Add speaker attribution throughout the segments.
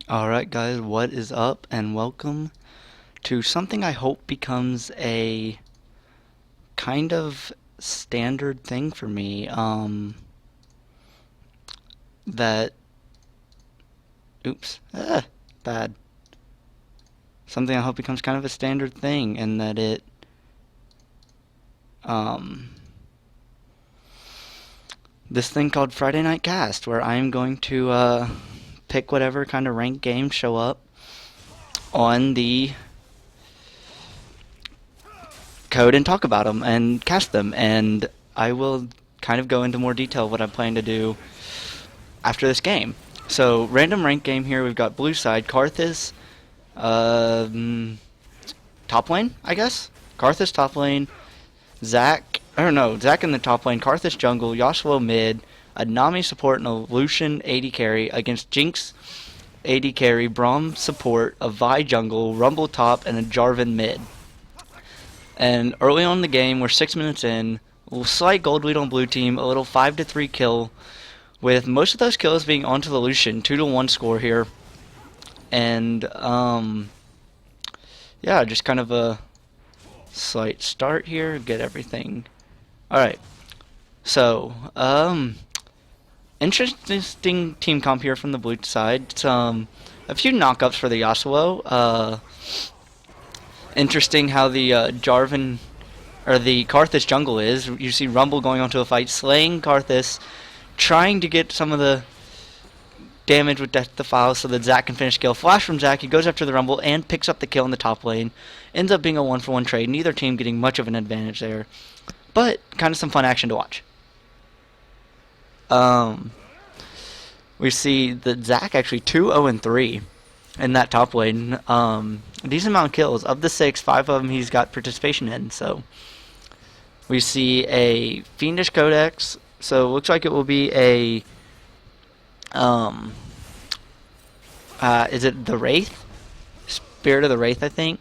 Speaker 1: Alright guys, what is up and welcome to something I hope becomes a kind of standard thing for me. That oops, bad. Something I hope becomes kind of a standard thing and that it um this thing called Friday Night Cast where I'm going to pick whatever kind of ranked games show up on the code and talk about them and cast them, and I will kind of go into more detail what I'm planning to do after this game. So, random rank game here. We've got blue side, Karthus, top lane, I guess. Karthus top lane, Zac, or no, Zac in the top lane, Karthus jungle, Yasuo mid, a Nami support, and a Lucian AD carry against Jinx AD carry, Braum support, a Vi jungle, Rumble top, and a Jarvan mid. And early on in the game, we're 6 minutes in, a slight gold lead on blue team, a little 5-3 kill, with most of those kills being onto the Lucian, 2-1 score here. And, yeah, just kind of a slight start here, get everything. Alright, so, interesting team comp here from the blue side. A few knockups for the Yasuo. Interesting how the Jarvan or the Karthus jungle is. You see Rumble going onto a fight, slaying Karthus, trying to get some of the damage with Death Defile so that Zac can finish kill. Flash from Zac, he goes after the Rumble and picks up the kill in the top lane. Ends up being a 1-for-1 trade. Neither team getting much of an advantage there, but kind of some fun action to watch. We see that Zac actually 2-0-3 in that top lane. A decent amount of kills. Of the 6, 5 of them he's got participation in. So we see a Fiendish Codex. So it looks like it will be a is it the Wraith? Spirit of the Wraith, I think.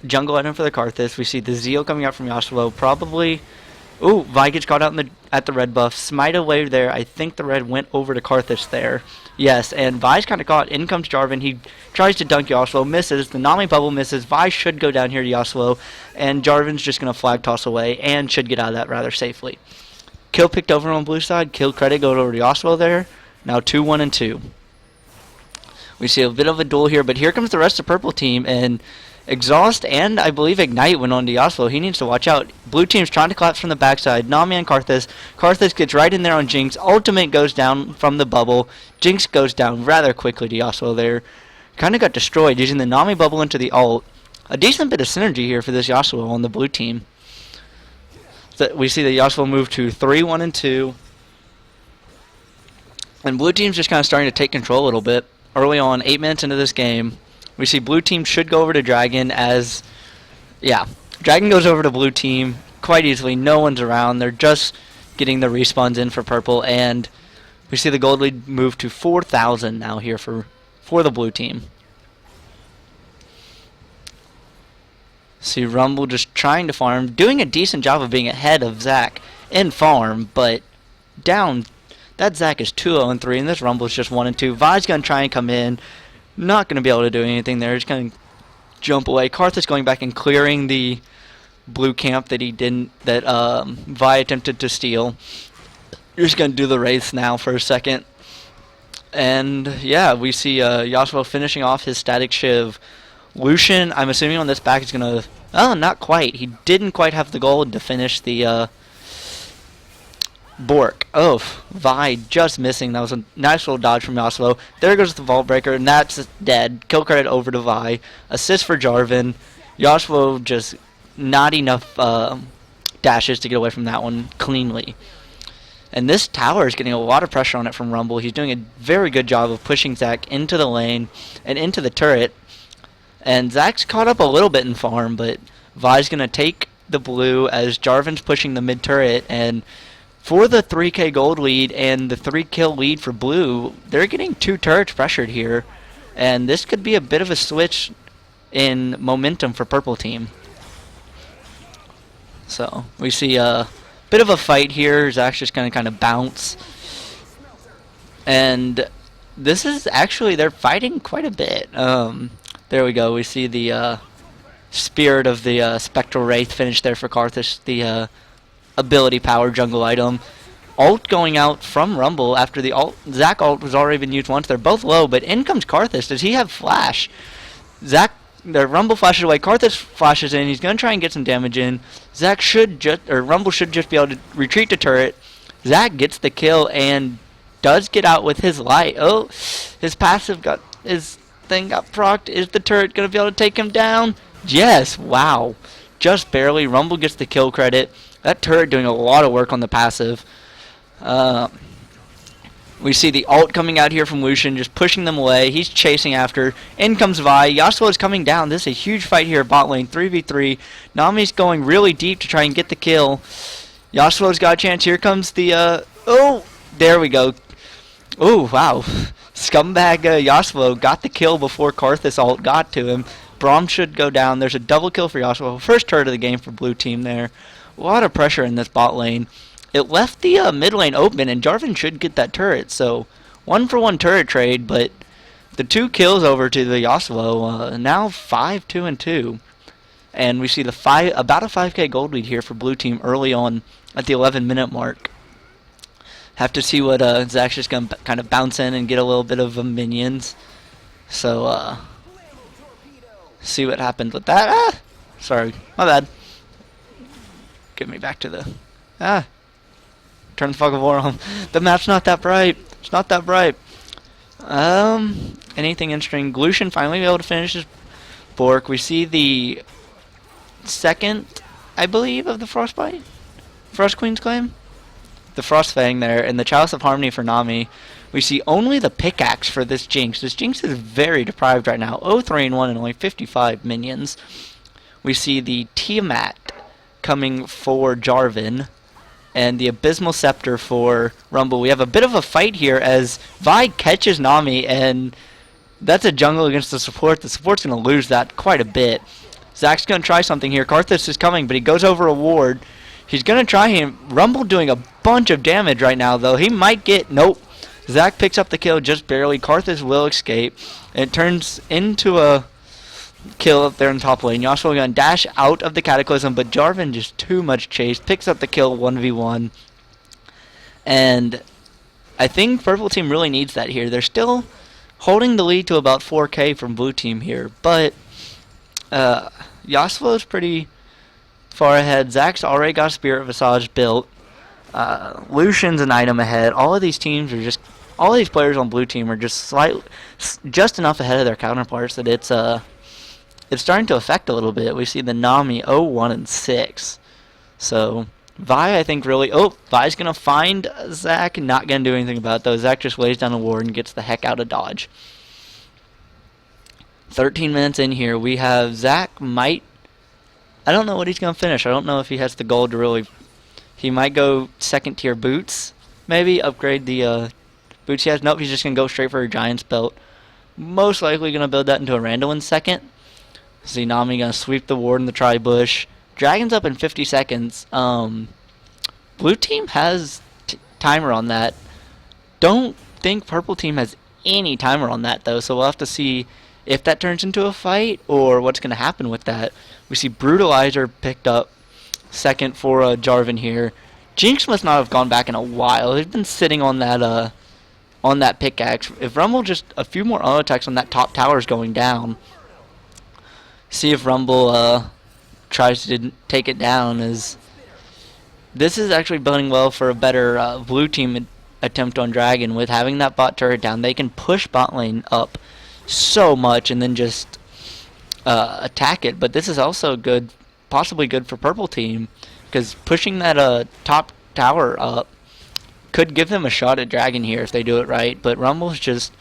Speaker 1: Jungle item for the Karthus. We see the Zeal coming out from Yasuo. Probably. Ooh, Vi gets caught out at the red buff. Smite away there. I think the red went over to Karthus there. Yes, and Vi's kind of caught. In comes Jarvan. He tries to dunk Yasuo. Misses. The Nami bubble misses. Vi should go down here to Yasuo. And Jarvan's just going to flag toss away and should get out of that rather safely. Kill picked over on blue side. Kill credit going over to Yasuo there. Now 2-1-2. We see a bit of a duel here, but here comes the rest of the purple team, and Exhaust and I believe Ignite went on to Yasuo. He needs to watch out. Blue team's trying to collapse from the backside. Nami and Karthus. Karthus gets right in there on Jinx. Ultimate goes down from the bubble. Jinx goes down rather quickly to Yasuo there. Kind of got destroyed using the Nami bubble into the ult. A decent bit of synergy here for this Yasuo on the blue team. So we see the Yasuo move to 3-1-2. And blue team's just kind of starting to take control a little bit. Early on, 8 minutes into this game, we see blue team should go over to Dragon as, yeah, Dragon goes over to blue team quite easily. No one's around. They're just getting the respawns in for purple, and we see the gold lead move to 4,000 now here for the blue team. See Rumble just trying to farm, doing a decent job of being ahead of Zac in farm, but down. That Zac is 2-0-3, and this Rumble is just 1-2. Vi's going to try and come in. Not going to be able to do anything there. Just going to jump away. Karthus going back and clearing the blue camp that he didn't, that Vi attempted to steal. You're just going to do the Wraiths now for a second. And yeah, we see Yasuo finishing off his static Shiv. Lucian, I'm assuming on this back is going to, oh, not quite. He didn't quite have the gold to finish the Bork. Oh, Vi just missing. That was a nice little dodge from Yasuo. There goes the Vault Breaker, and that's dead. Kill credit over to Vi. Assist for Jarvan. Yasuo just not enough dashes to get away from that one cleanly. And this tower is getting a lot of pressure on it from Rumble. He's doing a very good job of pushing Zac into the lane and into the turret. And Zac's caught up a little bit in farm, but Vi's going to take the blue as Jarvan's pushing the mid turret, and for the 3k gold lead and the 3 kill lead for blue, they're getting 2 turrets pressured here. And this could be a bit of a switch in momentum for purple team. So we see a bit of a fight here. Zac's just going to kind of bounce. And this is actually, they're fighting quite a bit. There we go. We see the Spirit of the Spectral Wraith finish there for Karthus, the ability power jungle item. Ult going out from Rumble after the ult. Zac ult was already been used once. They're both low, but in comes Karthus. Does he have flash? The Rumble flashes away. Karthus flashes in. He's going to try and get some damage in. Rumble should just be able to retreat to turret. Zac gets the kill and does get out with his light. Oh, his passive got, his thing got procced. Is the turret going to be able to take him down? Yes, wow. Just barely. Rumble gets the kill credit. That turret doing a lot of work on the passive. We see the ult coming out here from Lucian, just pushing them away. He's chasing after. In comes Vi. Yasuo is coming down. This is a huge fight here at bot lane, 3v3. Nami's going really deep to try and get the kill. Yasuo's got a chance. Here comes the, oh, there we go. Oh, wow. Scumbag Yasuo got the kill before Karthus ult got to him. Braum should go down. There's a double kill for Yasuo. First turret of the game for blue team there. A lot of pressure in this bot lane. It left the mid lane open, and Jarvan should get that turret. So, 1-for-1 turret trade, but the 2 kills over to the Yasuo. Now 5-2-2. And we see the about a 5k gold lead here for blue team early on at the 11-minute mark. Have to see what Zac's just going to kind of bounce in and get a little bit of minions. So, see what happens with that. Ah! Sorry, my bad. Get me back to the... Turn the fog of war on. The map's not that bright. It's not that bright. Anything interesting? Lucian finally able to finish his Bork. We see the second, I believe, of the Frostbite? Frost Queen's Claim? The Frost Fang there, and the Chalice of Harmony for Nami. We see only the pickaxe for this Jinx. This Jinx is very deprived right now. 0-3-1 and only 55 minions. We see the Tiamat coming for Jarvan. And the Abysmal Scepter for Rumble. We have a bit of a fight here as Vi catches Nami, and that's a jungle against the support. The support's going to lose that quite a bit. Zac's going to try something here. Karthus is coming, but he goes over a ward. He's going to try him. Rumble doing a bunch of damage right now, though. He might get... Nope. Zac picks up the kill just barely. Karthus will escape. It turns into a kill up there in top lane. Yasuo going to dash out of the Cataclysm, but Jarvan just too much chase. Picks up the kill 1v1. And I think purple team really needs that here. They're still holding the lead to about 4k from blue team here, but Yasuo is pretty far ahead. Zac's already got Spirit Visage built. Lucian's an item ahead. All of these teams are just... All these players on blue team are just just enough ahead of their counterparts that it's starting to affect a little bit. We see the Nami 0-1-6. So, Vi, I think, really... Oh, Vi's going to find Zac. Not going to do anything about it, though. Zac just lays down a ward and gets the heck out of dodge. 13 minutes in here. We have Zac might... I don't know what he's going to finish. I don't know if he has the gold to really... He might go second-tier boots, maybe. Upgrade the boots he has. Nope, he's just going to go straight for a Giant's Belt. Most likely going to build that into a Randuin second. See Nami going to sweep the ward in the tri-bush. Dragon's up in 50 seconds. Blue team has timer on that. Don't think purple team has any timer on that, though. So we'll have to see if that turns into a fight or what's going to happen with that. We see Brutalizer picked up second for Jarvan here. Jinx must not have gone back in a while. They've been sitting on that pickaxe. If Rumble just a few more auto attacks on that top tower is going down. See if Rumble tries to take it down. As this is actually building well for a better blue team attempt on Dragon. With having that bot turret down, they can push bot lane up so much and then just attack it. But this is also good, possibly good for purple team, because pushing that top tower up could give them a shot at Dragon here if they do it right. But Rumble's just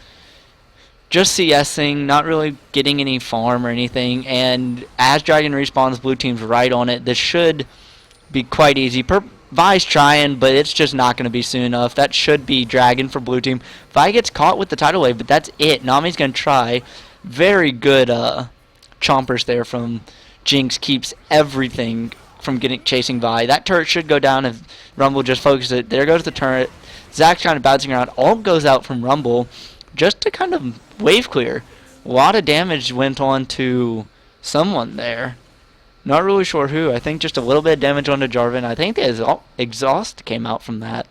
Speaker 1: CSing, not really getting any farm or anything, and as Dragon respawns, blue team's right on it. This should be quite easy. Vi's trying, but it's just not going to be soon enough. That should be Dragon for blue team. Vi gets caught with the tidal wave, but that's it. Nami's going to try. Very good chompers there from Jinx. Keeps everything from chasing Vi. That turret should go down if Rumble just focuses it. There goes the turret. Zac's kind of bouncing around. Ult goes out from Rumble. just to kind of wave clear. A lot of damage went on to someone there. Not really sure who. I think just a little bit of damage onto Jarvan. I think the exhaust came out from that.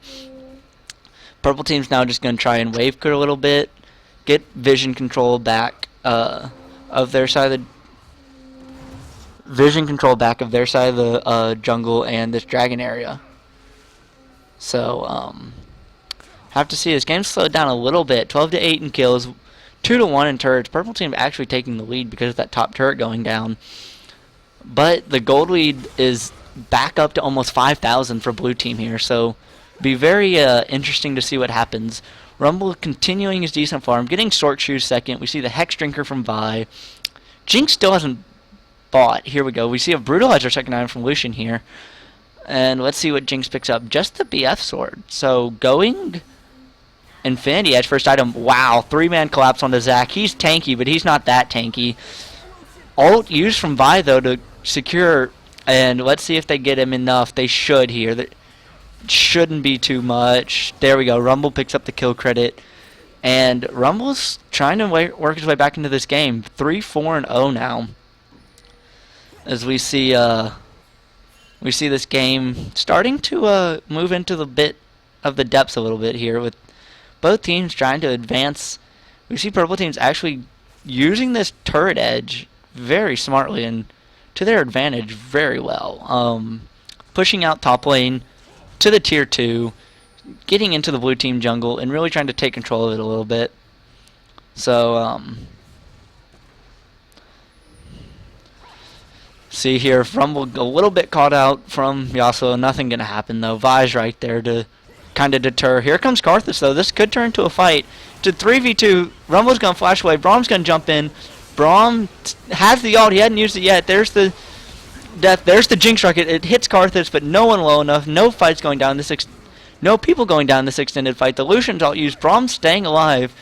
Speaker 1: Purple team's now just going to try and wave clear a little bit. Get vision control back of their side of the jungle and this dragon area. So have to see this game slowed down a little bit. 12-8 in kills, 2-1 in turrets. Purple team actually taking the lead because of that top turret going down. But the gold lead is back up to almost 5,000 for blue team here. So be very interesting to see what happens. Rumble continuing his decent farm, getting Sork Shoes second. We see the Hex Drinker from Vi. Jinx still hasn't bought. Here we go. We see a Brutalizer second item from Lucian here. And let's see what Jinx picks up. Just the BF sword. So going Infinity Edge first item. Wow, 3-man collapse onto Zac. He's tanky, but he's not that tanky. Ult used from Vi though to secure, and let's see if they get him enough. They should here. That shouldn't be too much. There we go. Rumble picks up the kill credit. And Rumble's trying to work his way back into this game. 3-4-0 now. As we see this game starting to move into the bit of the depths a little bit here, with both teams trying to advance. We see purple teams actually using this turret edge very smartly and to their advantage very well. Pushing out top lane to the tier 2, getting into the blue team jungle, and really trying to take control of it a little bit. So, see here, Rumble a little bit caught out from Yasuo. Nothing going to happen, though. Vi's right there to kind of deter. Here comes Karthus, though. This could turn into a fight. To 3v2, Rumble's going to flash away. Braum's going to jump in. Braum has the ult. He hadn't used it yet. There's the death. There's the Jinx rocket. It hits Karthus, but no one low enough. No fights going down. No people going down this extended fight. The Lucian's ult used. Braum's staying alive.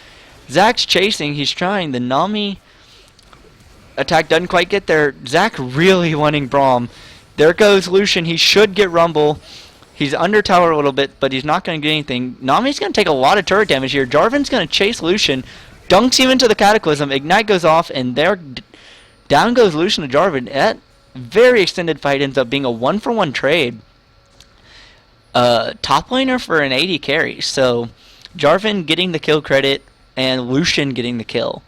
Speaker 1: Zac's chasing. He's trying. The Nami attack doesn't quite get there. Zac really wanting Braum. There goes Lucian. He should get Rumble. He's under tower a little bit, but he's not going to get anything. Nami's going to take a lot of turret damage here. Jarvan's going to chase Lucian. Dunks him into the Cataclysm. Ignite goes off, and there down goes Lucian to Jarvan. That very extended fight ends up being a 1-for-1 trade. Top laner for an AD carry. So Jarvan getting the kill credit and Lucian getting the kill.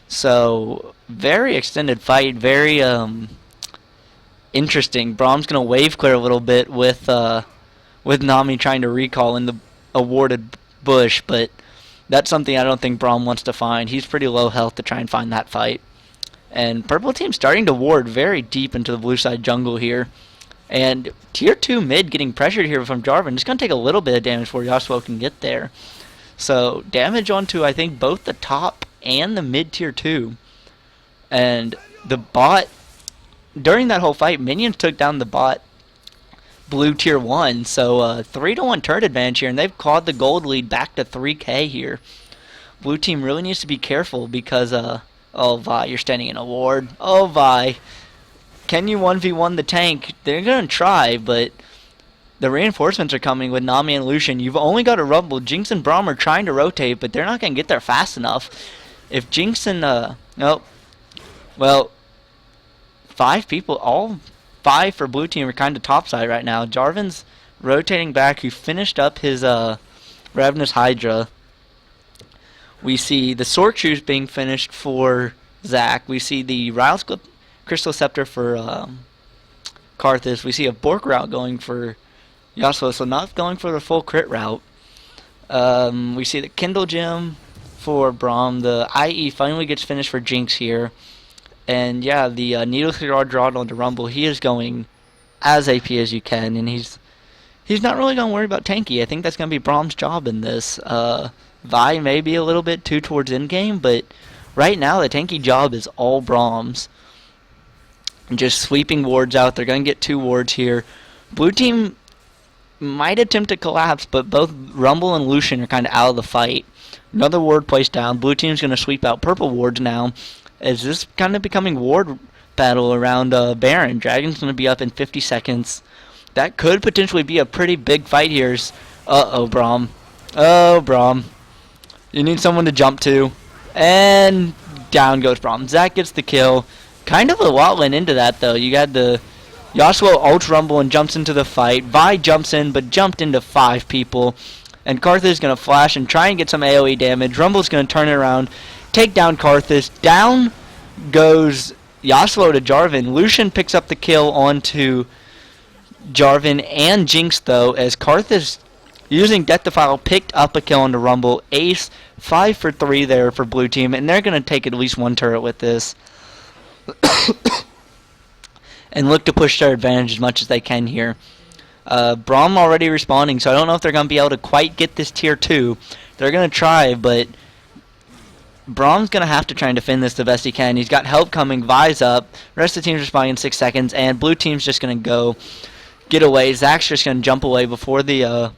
Speaker 1: So very extended fight. Very interesting. Braum's going to wave clear a little bit with Nami trying to recall in the awarded bush, but that's something I don't think Braum wants to find. He's pretty low health to try and find that fight. And purple team starting to ward very deep into the blue side jungle here. And tier 2 mid getting pressured here from Jarvan. It's going to take a little bit of damage before Yasuo can get there. So damage onto, I think, both the top and the mid tier 2. And the bot, during that whole fight, minions took down the bot blue tier 1. So 3-1 turret advantage here, and they've clawed the gold lead back to 3k here. Blue team really needs to be careful because oh Vi, you're standing in a ward. Oh Vi, can you 1v1 the tank? They're gonna try, but the reinforcements are coming with Nami and Lucian. You've only got a Rumble. Jinx and Braum are trying to rotate, but they're not gonna get there fast enough. If Jinx and nope, well, 5 people, all 5 for blue team are kind of topside right now. Jarvan's rotating back. He finished up his Ravenous Hydra. We see the Sork Shoes being finished for Zac. We see the Riles Crystal Scepter for Karthus. We see a Bork route going for Yasuo, so not going for the full crit route. We see the Kindle Gem for Braum. The IE finally gets finished for Jinx here. And yeah, the Needle Cigar drawn onto Rumble. He is going as AP as you can, and he's not really going to worry about tanky. I think that's going to be Braum's job in this. Vi may be a little bit too towards endgame, but right now the tanky job is all Braum's. Just sweeping wards out. They're going to get 2 wards here. Blue team might attempt to collapse, but both Rumble and Lucian are kind of out of the fight. Another ward placed down. Blue team's going to sweep out purple wards now. Is this kind of becoming ward battle around Baron? Dragon's going to be up in 50 seconds. That could potentially be a pretty big fight here. Uh-oh, Braum. Oh, Braum. You need someone to jump to. And down goes Braum. Zac gets the kill. Kind of a lot went into that, though. You got the Yasuo ults Rumble and jumps into the fight. Vi jumps in, but jumped into 5 people. And Karthus is going to flash and try and get some AoE damage. Rumble's going to turn it around, take down Karthus. Down goes Yasuo to Jarvan. Lucian picks up the kill onto Jarvan and Jinx, though, as Karthus, using Death Defile, picked up a kill onto Rumble. Ace, 5 for 3 there for blue team, and they're going to take at least 1 turret with this. And look to push their advantage as much as they can here. Braum already responding, so I don't know if they're going to be able to quite get this tier 2. They're going to try, but Braum's going to have to try and defend this the best he can. He's got help coming, Vi's up, the rest of the team's responding in 6 seconds, and blue team's just going to go get away. Zac's just going to jump away before the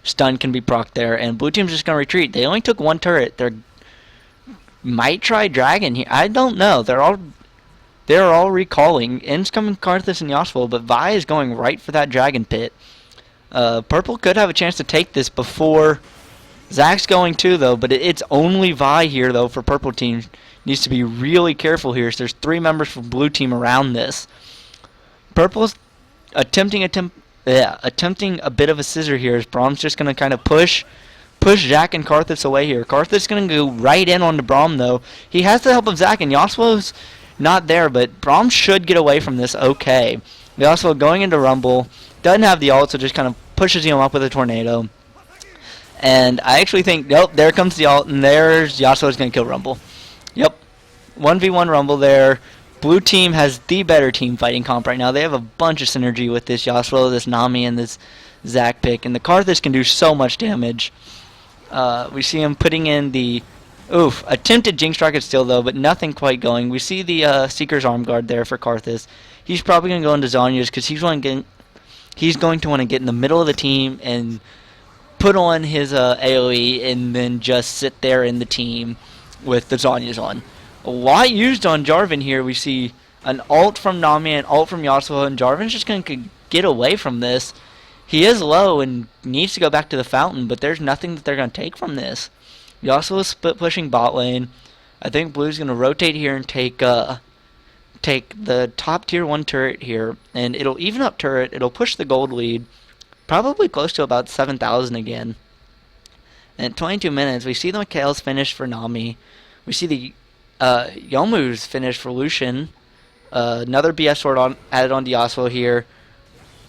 Speaker 1: stun can be procced there, and blue team's just going to retreat. They only took 1 turret. They might try Dragon here. I don't know. They're all recalling. In's coming Karthus and Yasuo, but Vi is going right for that Dragon Pit. Purple could have a chance to take this before Zac's going too, though, but it's only Vi here, though, for purple team. Needs to be really careful here. So there's 3 members from blue team around this. Purple's attempting a bit of a scissor here, as Braum's just going to kind of push Zac and Karthus away here. Karthus is going to go right in on the Braum, though. He has the help of Zac, and Yasuo's not there, but Braum should get away from this okay. Yasuo going into Rumble, doesn't have the ult, so just kind of pushes him up with a tornado. And I actually think, nope, there comes the ult, and there's Yasuo's going to kill Rumble. Yep, 1v1 Rumble there. Blue team has the better team fighting comp right now. They have a bunch of synergy with this Yasuo, this Nami, and this Zac pick. And the Karthus can do so much damage. We see him putting in the attempted Jinx Rocket still, though, but nothing quite going. We see the Seeker's Arm Guard there for Karthus. He's probably going to go into Zhonya's because he's going to want to get in the middle of the team and put on his AoE and then just sit there in the team with the Zhonya's on. A lot used on Jarvan here. We see an ult from Nami, an ult from Yasuo, and Jarvan's just going to get away from this. He is low and needs to go back to the fountain, but there's nothing that they're going to take from this. Yasuo is split pushing bot lane. I think Blue's going to rotate here and take the top tier 1 turret here, and it'll even up turret. It'll push the gold lead, probably close to about 7,000 again. And at 22 minutes, we see the Mikhail's finished for Nami. We see the Youmuu's finished for Lucian. Another BS sword added on to Yasuo here.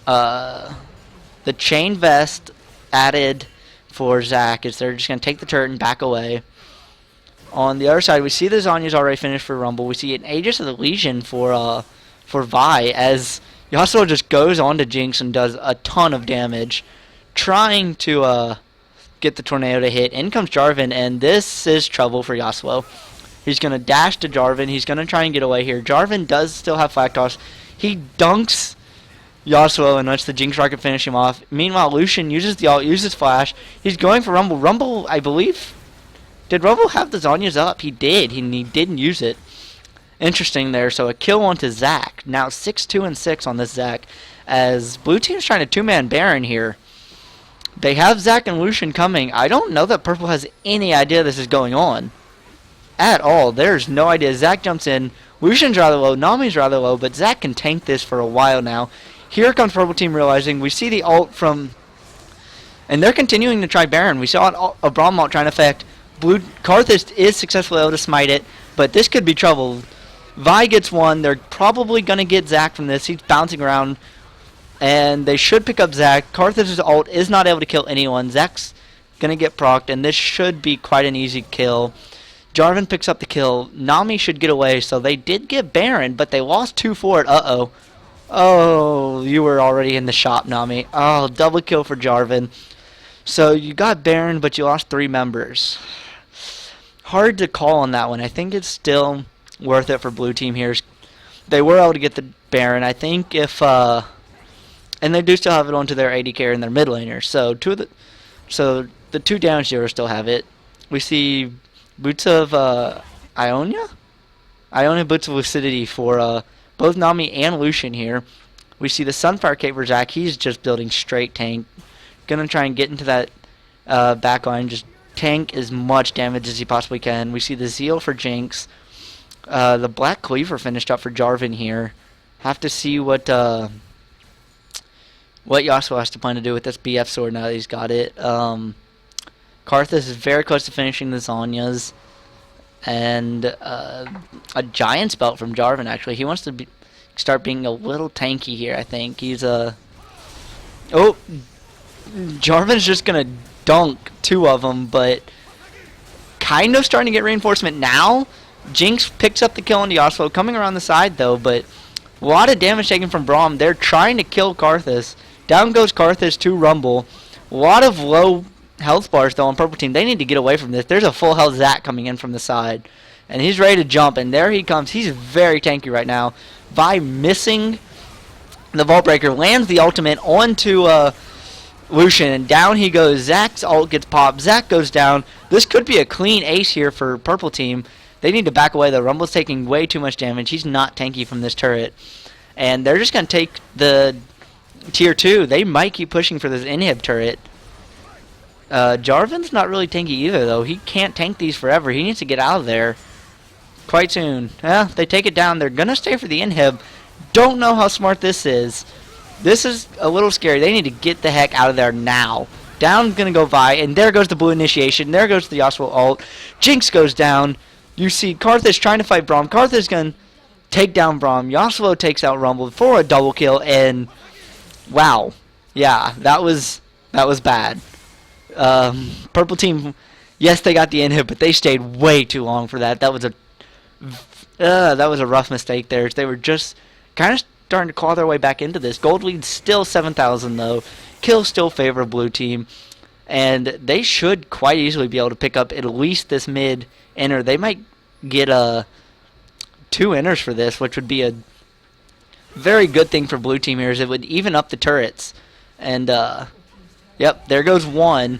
Speaker 1: The chain vest added for Zac is they're just going to take the turret and back away. On the other side, we see the Zhonya's already finished for Rumble. We see an Aegis of the Legion for Vi, as Yasuo just goes on to Jinx and does a ton of damage, trying to get the tornado to hit. In comes Jarvan, and this is trouble for Yasuo. He's going to dash to Jarvan. He's going to try and get away here. Jarvan does still have Flak Toss. He dunks Yasuo and lets the Jinx Rocket finish him off. Meanwhile, Lucian uses the ult, uses Flash. He's going for Rumble. Rumble, I believe... Did Rumble have the Zhonya's up? He did. He didn't use it. Interesting there. So a kill onto Zac. Now 6-2 and 6 on this Zac. As blue team's trying to 2-man Baron here. They have Zac and Lucian coming. I don't know that purple has any idea this is going on. At all. There's no idea. Zac jumps in. Lucian's rather low. Nami's rather low. But Zac can tank this for a while now. Here comes purple team realizing. We see the ult from... And they're continuing to try Baron. We saw a Braum ult trying to affect. Blue Karthus is successfully able to smite it. But this could be trouble. Vi gets one. They're probably going to get Zac from this. He's bouncing around. And they should pick up Zac. Karthus' ult is not able to kill anyone. Zac's going to get procced. And this should be quite an easy kill. Jarvan picks up the kill. Nami should get away. So they did get Baron. But they lost 2 for it. Uh-oh. Oh, you were already in the shop, Nami. Oh, double kill for Jarvan. So you got Baron, but you lost 3 members. Hard to call on that one. I think it's still worth it for blue team here. They were able to get the Baron. I think if... and they do still have it onto their AD carry and their mid laner. So the 2 damage heroes still have it. We see Boots of Ionia? Ionia Boots of Lucidity for both Nami and Lucian here. We see the Sunfire Cape for Zac. He's just building straight tank. Gonna try and get into that back line. Just tank as much damage as he possibly can. We see the Zeal for Jinx. The Black Cleaver finished up for Jarvan here. Have to see what Yasuo has to plan to do with this BF sword now that he's got it. Karthus is very close to finishing the Zhonya's. And a Giant's Belt from Jarvan, actually. He wants to start being a little tanky here, I think. He's a... Oh! Jarvan's just going to dunk 2 of them, but kind of starting to get reinforcement now. Jinx picks up the kill on Yasuo, coming around the side, though, but a lot of damage taken from Braum. They're trying to kill Karthus. Down goes Karthus to Rumble. A lot of low health bars though on purple team. They need to get away from this. There's a full health Zac coming in from the side, and he's ready to jump, and there he comes. He's very tanky right now. Vi missing the Vault Breaker, lands the ultimate onto Lucian, and down he goes. Zac's ult gets popped. Zac goes down. This could be a clean ace here for purple team. They need to back away though. Rumble's taking way too much damage. He's not tanky from this turret, and they're just gonna take the tier 2. They might keep pushing for this inhib turret. Jarvan's not really tanky either, though. He can't tank these forever. He needs to get out of there quite soon. They take it down. They're going to stay for the inhib. Don't know how smart this is. This is a little scary. They need to get the heck out of there now. Down's going to go Vi, and there goes the blue initiation. There goes the Yasuo ult. Jinx goes down. You see Karthus trying to fight Braum. Karthus going to take down Braum. Yasuo takes out Rumble for a double kill, and wow. Yeah, that was bad. Purple team, yes, they got the inhib, but they stayed way too long for that. That was a rough mistake there. They were just kind of starting to claw their way back into this. Gold lead still 7,000 though. Kill still favor blue team, and they should quite easily be able to pick up at least this mid inner. They might get 2 inners for this, which would be a very good thing for blue team here. Is it would even up the turrets, and yep, there goes 1.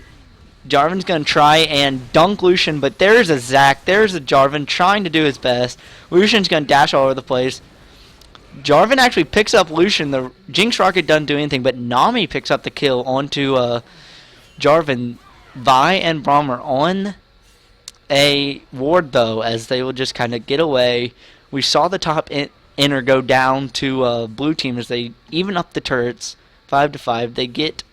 Speaker 1: Jarvan's going to try and dunk Lucian, but there's a Zac, there's a Jarvan trying to do his best. Lucian's going to dash all over the place. Jarvan actually picks up Lucian. The Jinx Rocket doesn't do anything, but Nami picks up the kill onto Jarvan. Vi and Braum are on a ward, though, as they will just kind of get away. We saw the top inner go down to blue team as they even up the turrets 5-5.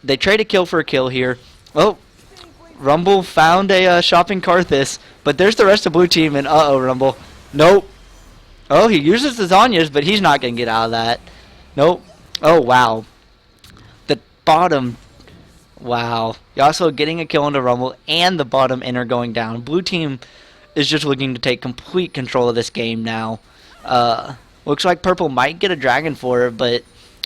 Speaker 1: They trade a kill for a kill here. Oh, Rumble found a shopping Karthus, but there's the rest of blue team, and uh-oh, Rumble. Nope. Oh, he uses the Zhonya's, but he's not going to get out of that. Nope. Oh, wow. The bottom. Wow. Yasuo getting a kill into Rumble, and the bottom inner going down. Blue team is just looking to take complete control of this game now. Looks like purple might get a dragon for it, but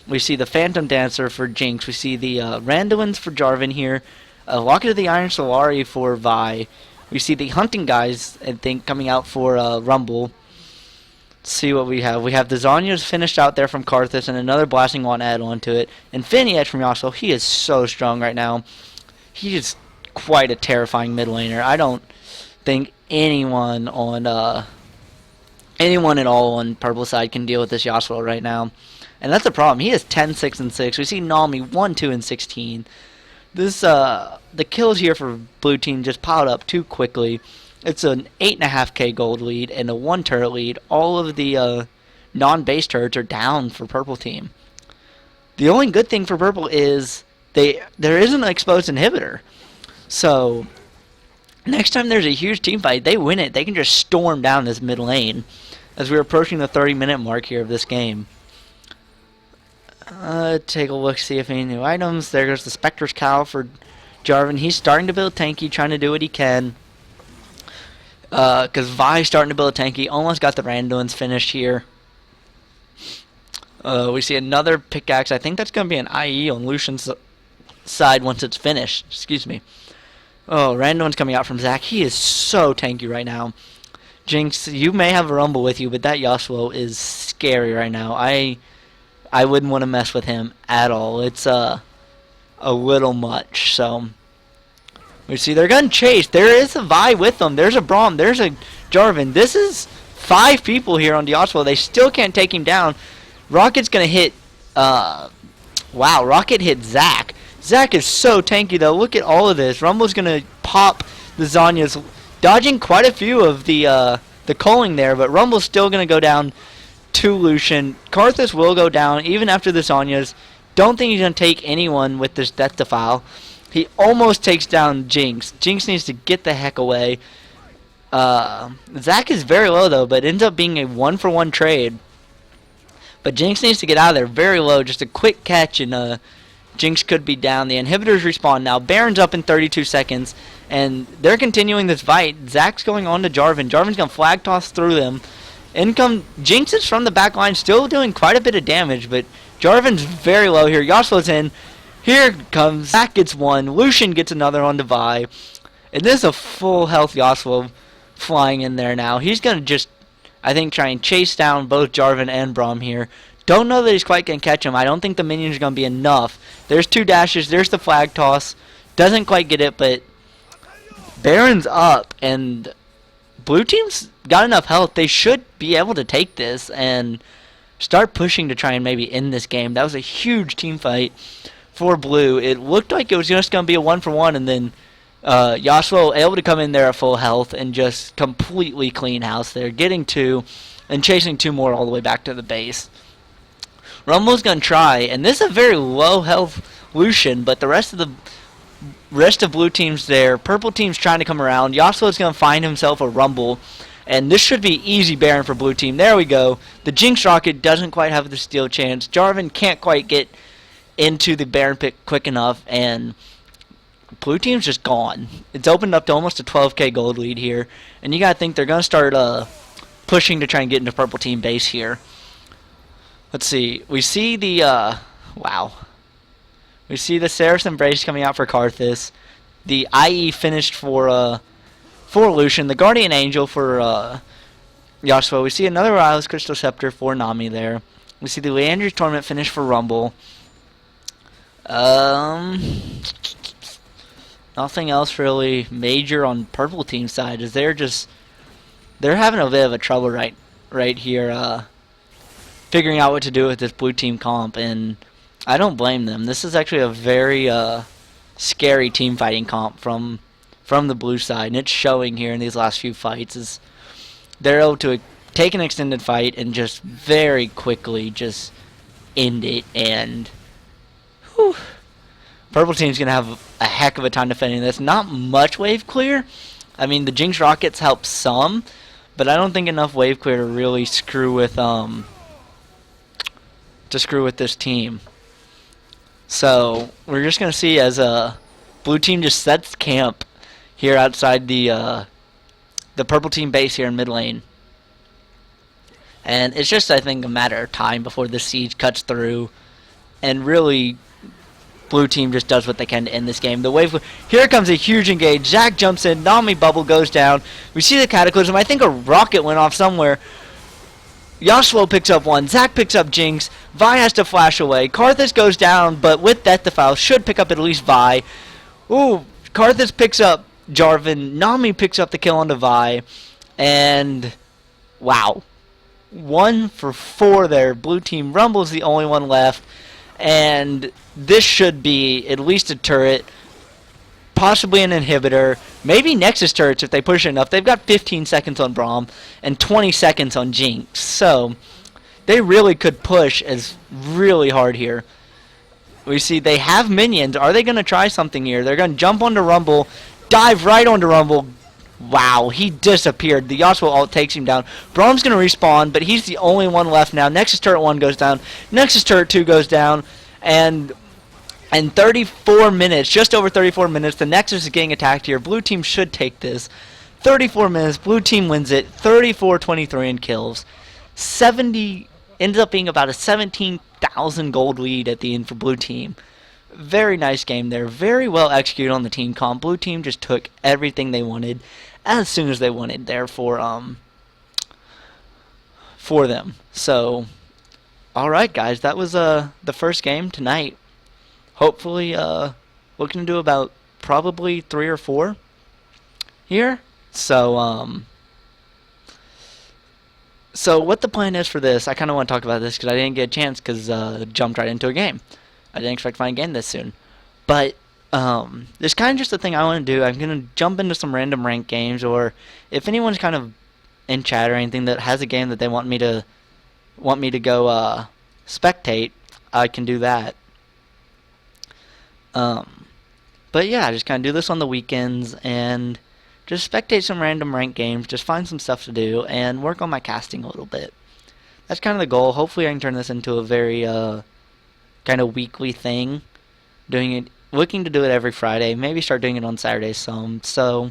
Speaker 1: we see the Phantom Dancer for Jinx. We see the Randuins for Jarvan here. Locket of the Iron Solari for Vi. We see the Hunting Guys, I think, coming out for Rumble. Let's see what we have. We have the Zhonya's finished out there from Karthus, and another Blasting Wand add on to it. Infinity Edge from Yasuo. He is so strong right now. He is quite a terrifying mid laner. I don't think anyone at all on purple side can deal with this Yasuo right now. And that's the problem. He is 10, 6, and 6. We see Nami 1, 2, and 16. This the kills here for blue team just piled up too quickly. It's an 8.5k gold lead and a 1 turret lead. All of the non-base turrets are down for purple team. The only good thing for purple is there isn't an exposed inhibitor. So next time there's a huge team fight, they win it. They can just storm down this mid lane as we're approaching the 30-minute mark here of this game. Take a look, see if any new items. There goes the Spectre's Cowl for Jarvan. He's starting to build tanky, trying to do what he can. Because Vi's starting to build a tanky. Almost got the Randuins finished here. We see another pickaxe. I think that's going to be an IE on Lucian's side once it's finished. Excuse me. Oh, Randuin's coming out from Zac. He is so tanky right now. Jinx, you may have a Rumble with you, but that Yasuo is scary right now. I wouldn't want to mess with him at all. It's a little much. So we see they're going to chase. There is a Vi with them. There's a Braum. There's a Jarvan. This is 5 people here on Yasuo. They still can't take him down. Rocket's going to hit... wow, Rocket hit Zac. Zac is so tanky, though. Look at all of this. Rumble's going to pop the Zhonya's, dodging quite a few of the culling there, but Rumble's still going to go down to Lucian. Karthus will go down even after the Zhonya's. Don't think he's going to take anyone with this Death Defile. He almost takes down Jinx. Jinx needs to get the heck away. Zac is very low though, but ends up being a 1-for-1 trade. But Jinx needs to get out of there very low. Just a quick catch and Jinx could be down. The inhibitors respawn now. Baron's up in 32 seconds. And they're continuing this fight. Zac's going on to Jarvan. Jarvan's going to flag toss through them. In come Jinx is from the back line, still doing quite a bit of damage, but Jarvan's very low here. Yasuo's in. Here comes Zac gets one. Lucian gets another on to Vi. And this is a full health Yasuo flying in there now. He's going to just, I think, try and chase down both Jarvan and Braum here. Don't know that he's quite going to catch him. I don't think the minions are going to be enough. There's 2 dashes. There's the flag toss. Doesn't quite get it, but Baron's up, and blue team's got enough health. They should be able to take this and start pushing to try and maybe end this game. That was a huge team fight for blue. It looked like it was just going to be a 1-for-1, and then Yasuo able to come in there at full health and just completely clean house there, getting 2 and chasing 2 more all the way back to the base. Rumble's going to try, and this is a very low health Lucian, but the rest of blue team's there. Purple team's trying to come around. Yasuo's going to find himself a Rumble, and this should be easy Baron for blue team. There we go. The Jinx Rocket doesn't quite have the steal chance. Jarvan can't quite get into the Baron pick quick enough, and blue team's just gone. It's opened up to almost a 12k gold lead here, and you got to think they're going to start pushing to try and get into purple team base here. Let's see. We see the wow. We see the Seraph Embrace coming out for Karthus. The IE finished for Lucian. The Guardian Angel for Yasuo. We see another Rylai's Crystal Scepter for Nami there. We see the Leandry's Torment finish for Rumble. Nothing else really major on purple team side. Is they're having a bit of a trouble right here, figuring out what to do with this blue team comp, and I don't blame them. This is actually a very scary team fighting comp from the blue side, and it's showing here in these last few fights. Is they're able to take an extended fight and just very quickly just end it, and whew, purple team's gonna have a heck of a time defending this. Not much wave clear. I mean, the Jinx Rockets help some, but I don't think enough wave clear to really screw with this team. So we're just gonna see as blue team just sets camp here outside the purple team base here in mid lane, and it's just, I think, a matter of time before the siege cuts through, and really blue team just does what they can to end this game. The wave here comes a huge engage. Zac jumps in. Nami bubble goes down. We see the Cataclysm. I think a rocket went off somewhere. Yasuo picks up one. Zac picks up Jinx. Vi has to flash away. Karthus goes down, but with Death Defile should pick up at least Vi. Ooh, Karthus picks up Jarvan. Nami picks up the kill onto Vi. And wow. 1 for 4 there. Blue team Rumble's the only one left. And this should be at least a turret. Possibly an inhibitor, maybe Nexus turrets if they push it enough. They've got 15 seconds on Braum and 20 seconds on Jinx, so they really could push as really hard here. We see they have minions. Are they going to try something here? They're going to jump onto Rumble, dive right onto Rumble. Wow, he disappeared. The Yasuo ult takes him down. Braum's going to respawn, but he's the only one left now. Nexus turret 1 goes down. Nexus turret 2 goes down, and 34 minutes, just over 34 minutes, the Nexus is getting attacked here. Blue team should take this. 34 minutes, blue team wins it, 34-23 in kills. 70, ends up being about a 17,000 gold lead at the end for blue team. Very nice game there, very well executed on the team comp. Blue team just took everything they wanted as soon as they wanted there for them. So, alright guys, that was the first game tonight. Hopefully, looking to do about probably 3 or 4 here. So, so what the plan is for this, I kind of want to talk about this because I didn't get a chance because jumped right into a game. I didn't expect to find a game this soon. But It's kind of just the thing I want to do. I'm gonna jump into some random ranked games, or if anyone's kind of in chat or anything that has a game that they want me to go spectate, I can do that. Um, but yeah, just kind of do this on the weekends and just spectate some random ranked games, just find some stuff to do, and work on my casting a little bit. That's kind of the goal. Hopefully, I can turn this into a very kind of weekly thing. Doing it, looking to do it every Friday. Maybe start doing it on Saturdays some. So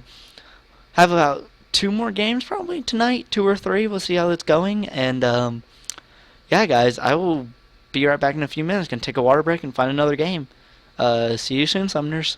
Speaker 1: have about two more games probably tonight, two or three. We'll see how it's going. And yeah, guys, I will be right back in a few minutes. Gonna take a water break and find another game. See you soon, Summoners.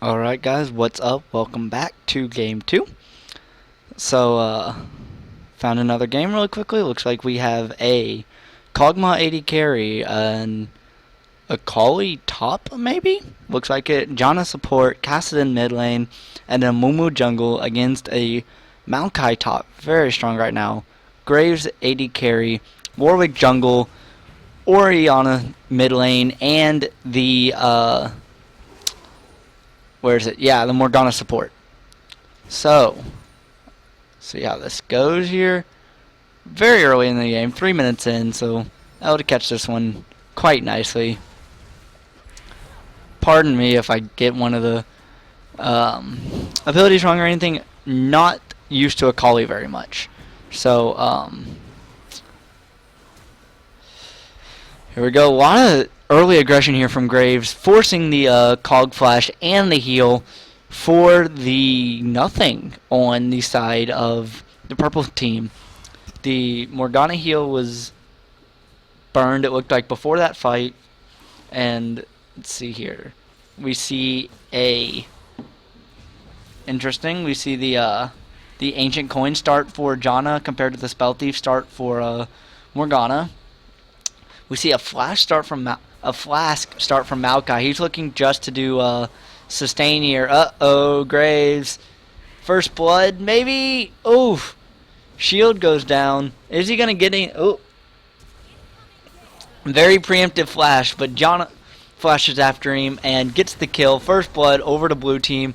Speaker 1: Alright guys, what's up? Welcome back to game 2. So, found another game really quickly. Looks like we have a Kog'Maw 80 carry and a Kali top, maybe? Looks like it. Janna support, Kassadin mid lane, and a Mumu jungle against a Maokai top. Very strong right now. Graves 80 carry, Warwick jungle, Orianna mid lane, and the, where is it? Yeah, the Morgana support. So, see how this goes here. Very early in the game, 3 minutes in, so able to catch this one quite nicely. Pardon me if I get one of the abilities wrong or anything. Not used to Akali very much. So, here we go. A lot of early aggression here from Graves, forcing the Cog Flash and the heal for the nothing on the side of the purple team. The Morgana heal was burned, it looked like, before that fight. And let's see here. We see interesting. We see the ancient coin start for Janna compared to the spell thief start for Morgana. We see a flask start from Maokai. He's looking just to do sustain here. Uh-oh, Graves. First blood, maybe. Oof. Shield goes down. Is he gonna get any? Oh. Very preemptive flash, but Janna flashes after him and gets the kill. First blood over to blue team.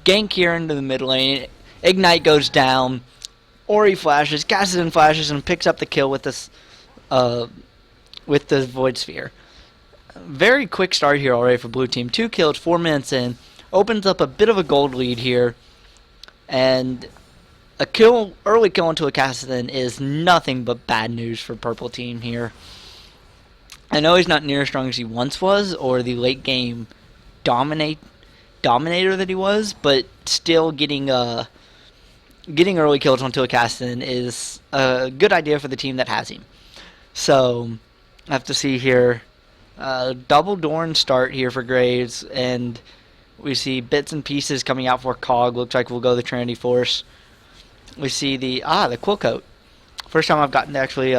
Speaker 1: Gank here into the mid lane. Ignite goes down. Ori flashes, Kassadin flashes, and picks up the kill with this with the Void Sphere. Very quick start here already for blue team. 2 kills, 4 minutes in. Opens up a bit of a gold lead here. And a early kill into a Kassadin is nothing but bad news for purple team here. I know he's not near as strong as he once was, or the late game dominator that he was, but still getting early kills onto a Kassadin is a good idea for the team that has him. So, I have to see here. Double Dorn start here for Graves, and we see bits and pieces coming out for Cog. Looks like we'll go the Trinity Force. We see the Quill Coat. First time I've gotten to actually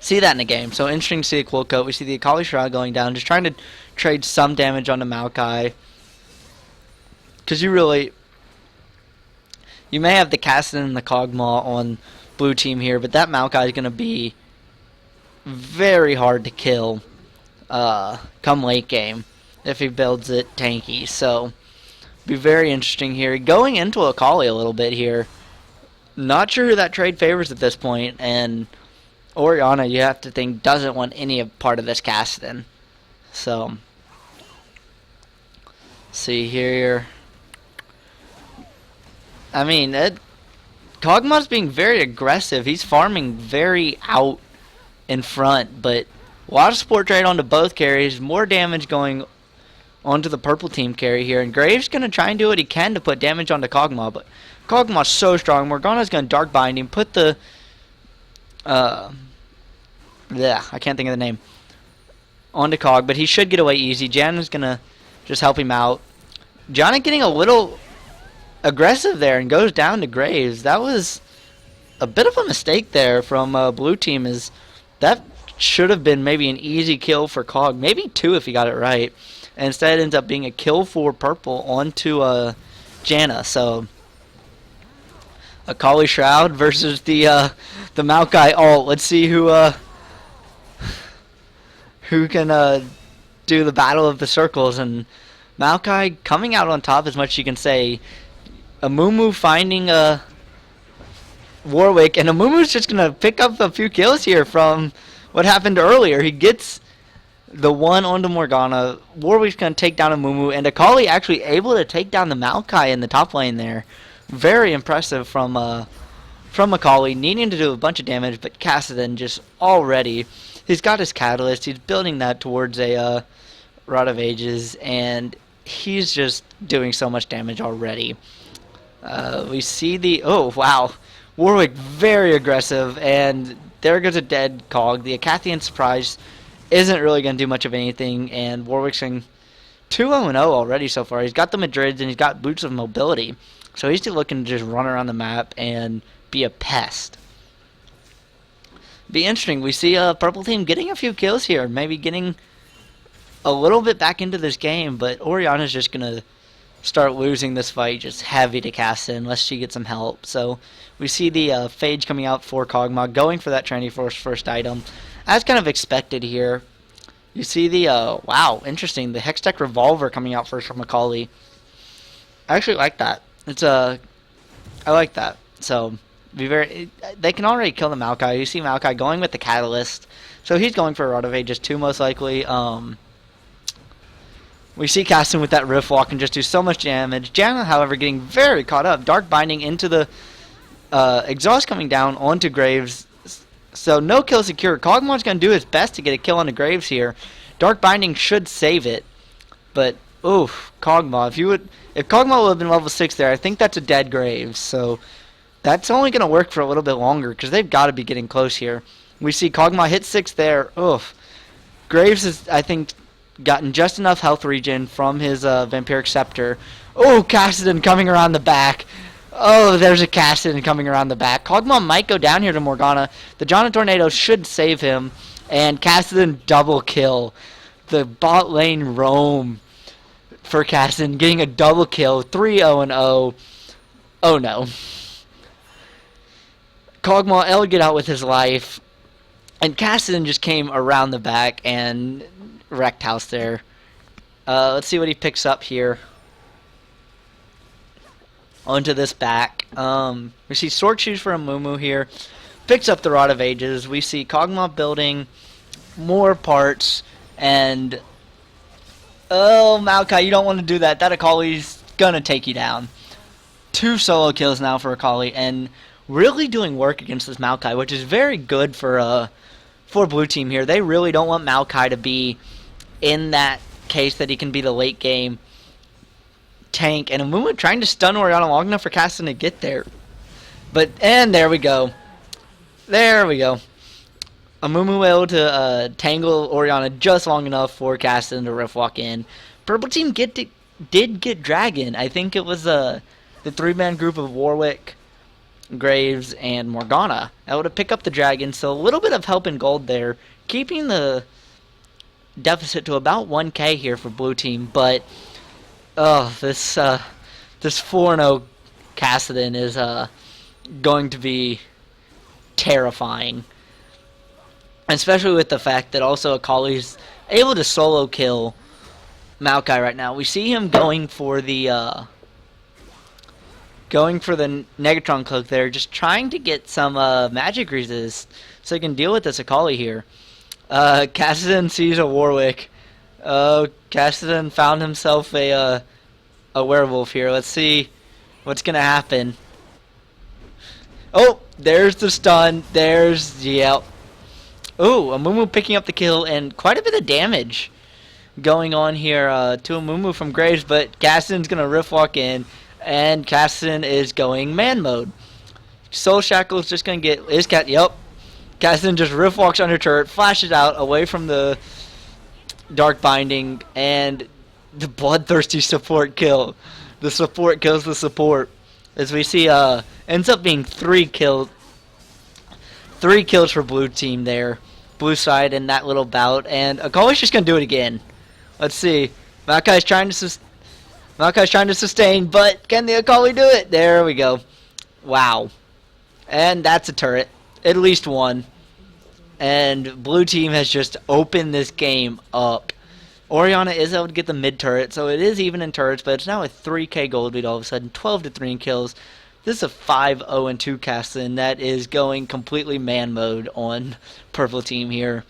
Speaker 1: see that in a game. So interesting to see a Quill Coat. We see the Akali Shroud going down, just trying to trade some damage onto Maokai. Because you may have the Kassadin and the Kog'Maw on blue team here, but that Maokai is going to be very hard to kill come late game if he builds it tanky. So be very interesting here. Going into Akali a little bit here. Not sure who that trade favors at this point, and Orianna, you have to think, doesn't want any part of this Kassadin. So, see here. I mean, Kog'Maw's being very aggressive. He's farming very out in front, but a lot of support trade onto both carries. More damage going onto the purple team carry here, and Graves going to try and do what he can to put damage onto Kog'Maw, but Kog'Maw's so strong. Morgana's going to Dark Bind him, put the I can't think of the name onto Cog, but he should get away easy. Janna's going to just help him out. Janna getting a little aggressive there and goes down to Graves. That was a bit of a mistake there from blue team. Is that should have been maybe an easy kill for Cog, maybe 2 if he got it right. And instead it ends up being a kill for purple onto Janna. So Akali Shroud versus the Maokai ult. Let's see who can do the battle of the circles. And Maokai coming out on top as much as you can say. Amumu finding Warwick, and Amumu's just gonna pick up a few kills here from what happened earlier. He gets the one onto Morgana. Warwick's gonna take down Amumu, and Akali actually able to take down the Maokai in the top lane there. Very impressive from Akali, needing to do a bunch of damage, but Kassadin just already, he's got his catalyst. He's building that towards a Rod of Ages, and he's just doing so much damage already. We see the Warwick very aggressive, and there goes a dead Cog. The Acathian Surprise isn't really going to do much of anything, and Warwick's going to 2-0-0 already so far. He's got the Madrids and he's got Boots of Mobility. So he's still looking to just run around the map and be a pest. Be interesting. We see a purple team getting a few kills here. Maybe getting a little bit back into this game. But Orianna's just going to start losing this fight just heavy to Cassidy unless she gets some help. So we see the Phage coming out for Kog'Maw, going for that Trinity Force first item. As kind of expected here. You see the, wow, interesting, the Hextech Revolver coming out first from Akali. I actually like that. It's I like that. So, they can already kill the Maokai. You see Maokai going with the Catalyst. So he's going for a Rod of Ages too, most likely. We see Caston with that Rift Walk and just do so much damage. Janna, however, getting very caught up. Dark Binding into the Exhaust coming down onto Graves. So no kill secure. Kog'Maw's going to do his best to get a kill on the Graves here. Dark Binding should save it. But, oof, Kog'Maw. If Kog'Maw would have been level 6 there, I think that's a dead Graves. So that's only going to work for a little bit longer because they've got to be getting close here. We see Kog'Maw hit 6 there. Oof. Graves has, I think, gotten just enough health regen from his Vampiric Scepter. Oh, Kassadin coming around the back. Oh, there's a Kassadin coming around the back. Kog'Maw might go down here to Morgana. The Janna Tornado should save him. And Kassadin double kill. The bot lane roam for Kassadin, getting a double kill. 3-0-0. Oh no. Kog'Maw L get out with his life. And Kassadin just came around the back and wrecked house there. Let's see what he picks up here. Onto this back. We see Sword Shoes for Amumu here. Picks up the Rod of Ages. We see Kog'Maw building more parts. And oh, Maokai, you don't want to do that. That Akali's gonna take you down. 2 solo kills now for Akali, and really doing work against this Maokai, which is very good for blue team here. They really don't want Maokai to be in that case that he can be the late game tank, and Amumu trying to stun Orianna long enough for Caston to get there. And there we go. There we go. Amumu able to tangle Orianna just long enough for Caston to rift walk in. Purple team did get Dragon. I think it was the 3-man group of Warwick, Graves, and Morgana able to pick up the Dragon. So a little bit of help in gold there, keeping the deficit to about 1k here for blue team. But this 4-0 Kassadin is going to be terrifying, especially with the fact that also Akali's able to solo kill Maokai right now. We see him going for the Negatron Cloak there, just trying to get some magic resist so he can deal with this Akali here. Kassadin sees a Warwick. Kassadin found himself a werewolf here. Let's see what's gonna happen. Oh, there's the stun. There's, yep. Ooh, Amumu picking up the kill and quite a bit of damage going on here to Amumu from Graves, but Kassadin's gonna rift walk in, and Kassadin is going man mode. Soul Shackle is just gonna get his cat. Yep. Kassadin just rift walks under turret, flashes out away from the Dark Binding, and the bloodthirsty support kill. The support kills the support. As we see, ends up being 3 kills. 3 kills for blue team there. Blue side in that little bout. And Akali's just going to do it again. Let's see. Maokai's trying to sustain, but can the Akali do it? There we go. Wow. And that's a turret. At least one. And blue team has just opened this game up. Orianna is able to get the mid turret, so it is even in turrets, but it's now a 3k gold lead all of a sudden, 12-3 in kills. This is a 5-0-2 Kassadin that is going completely man mode on purple team here.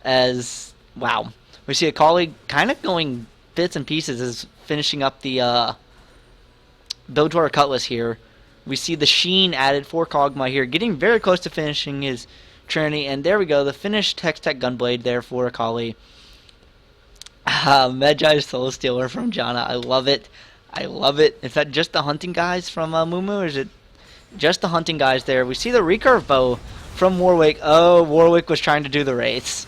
Speaker 1: As, wow. We see Akali kind of going bits and pieces as finishing up the build to our Cutlass here. We see the Sheen added for Kog'Maw here, getting very close to finishing his Trinity, and there we go, the finished Hextech Gunblade there for Akali. Medjai's Soul Stealer from Janna. I love it. I love it. Is that just the hunting guys from Mumu, or is it just the hunting guys there? We see the recurve bow from Warwick. Oh, Warwick was trying to do the Wraiths.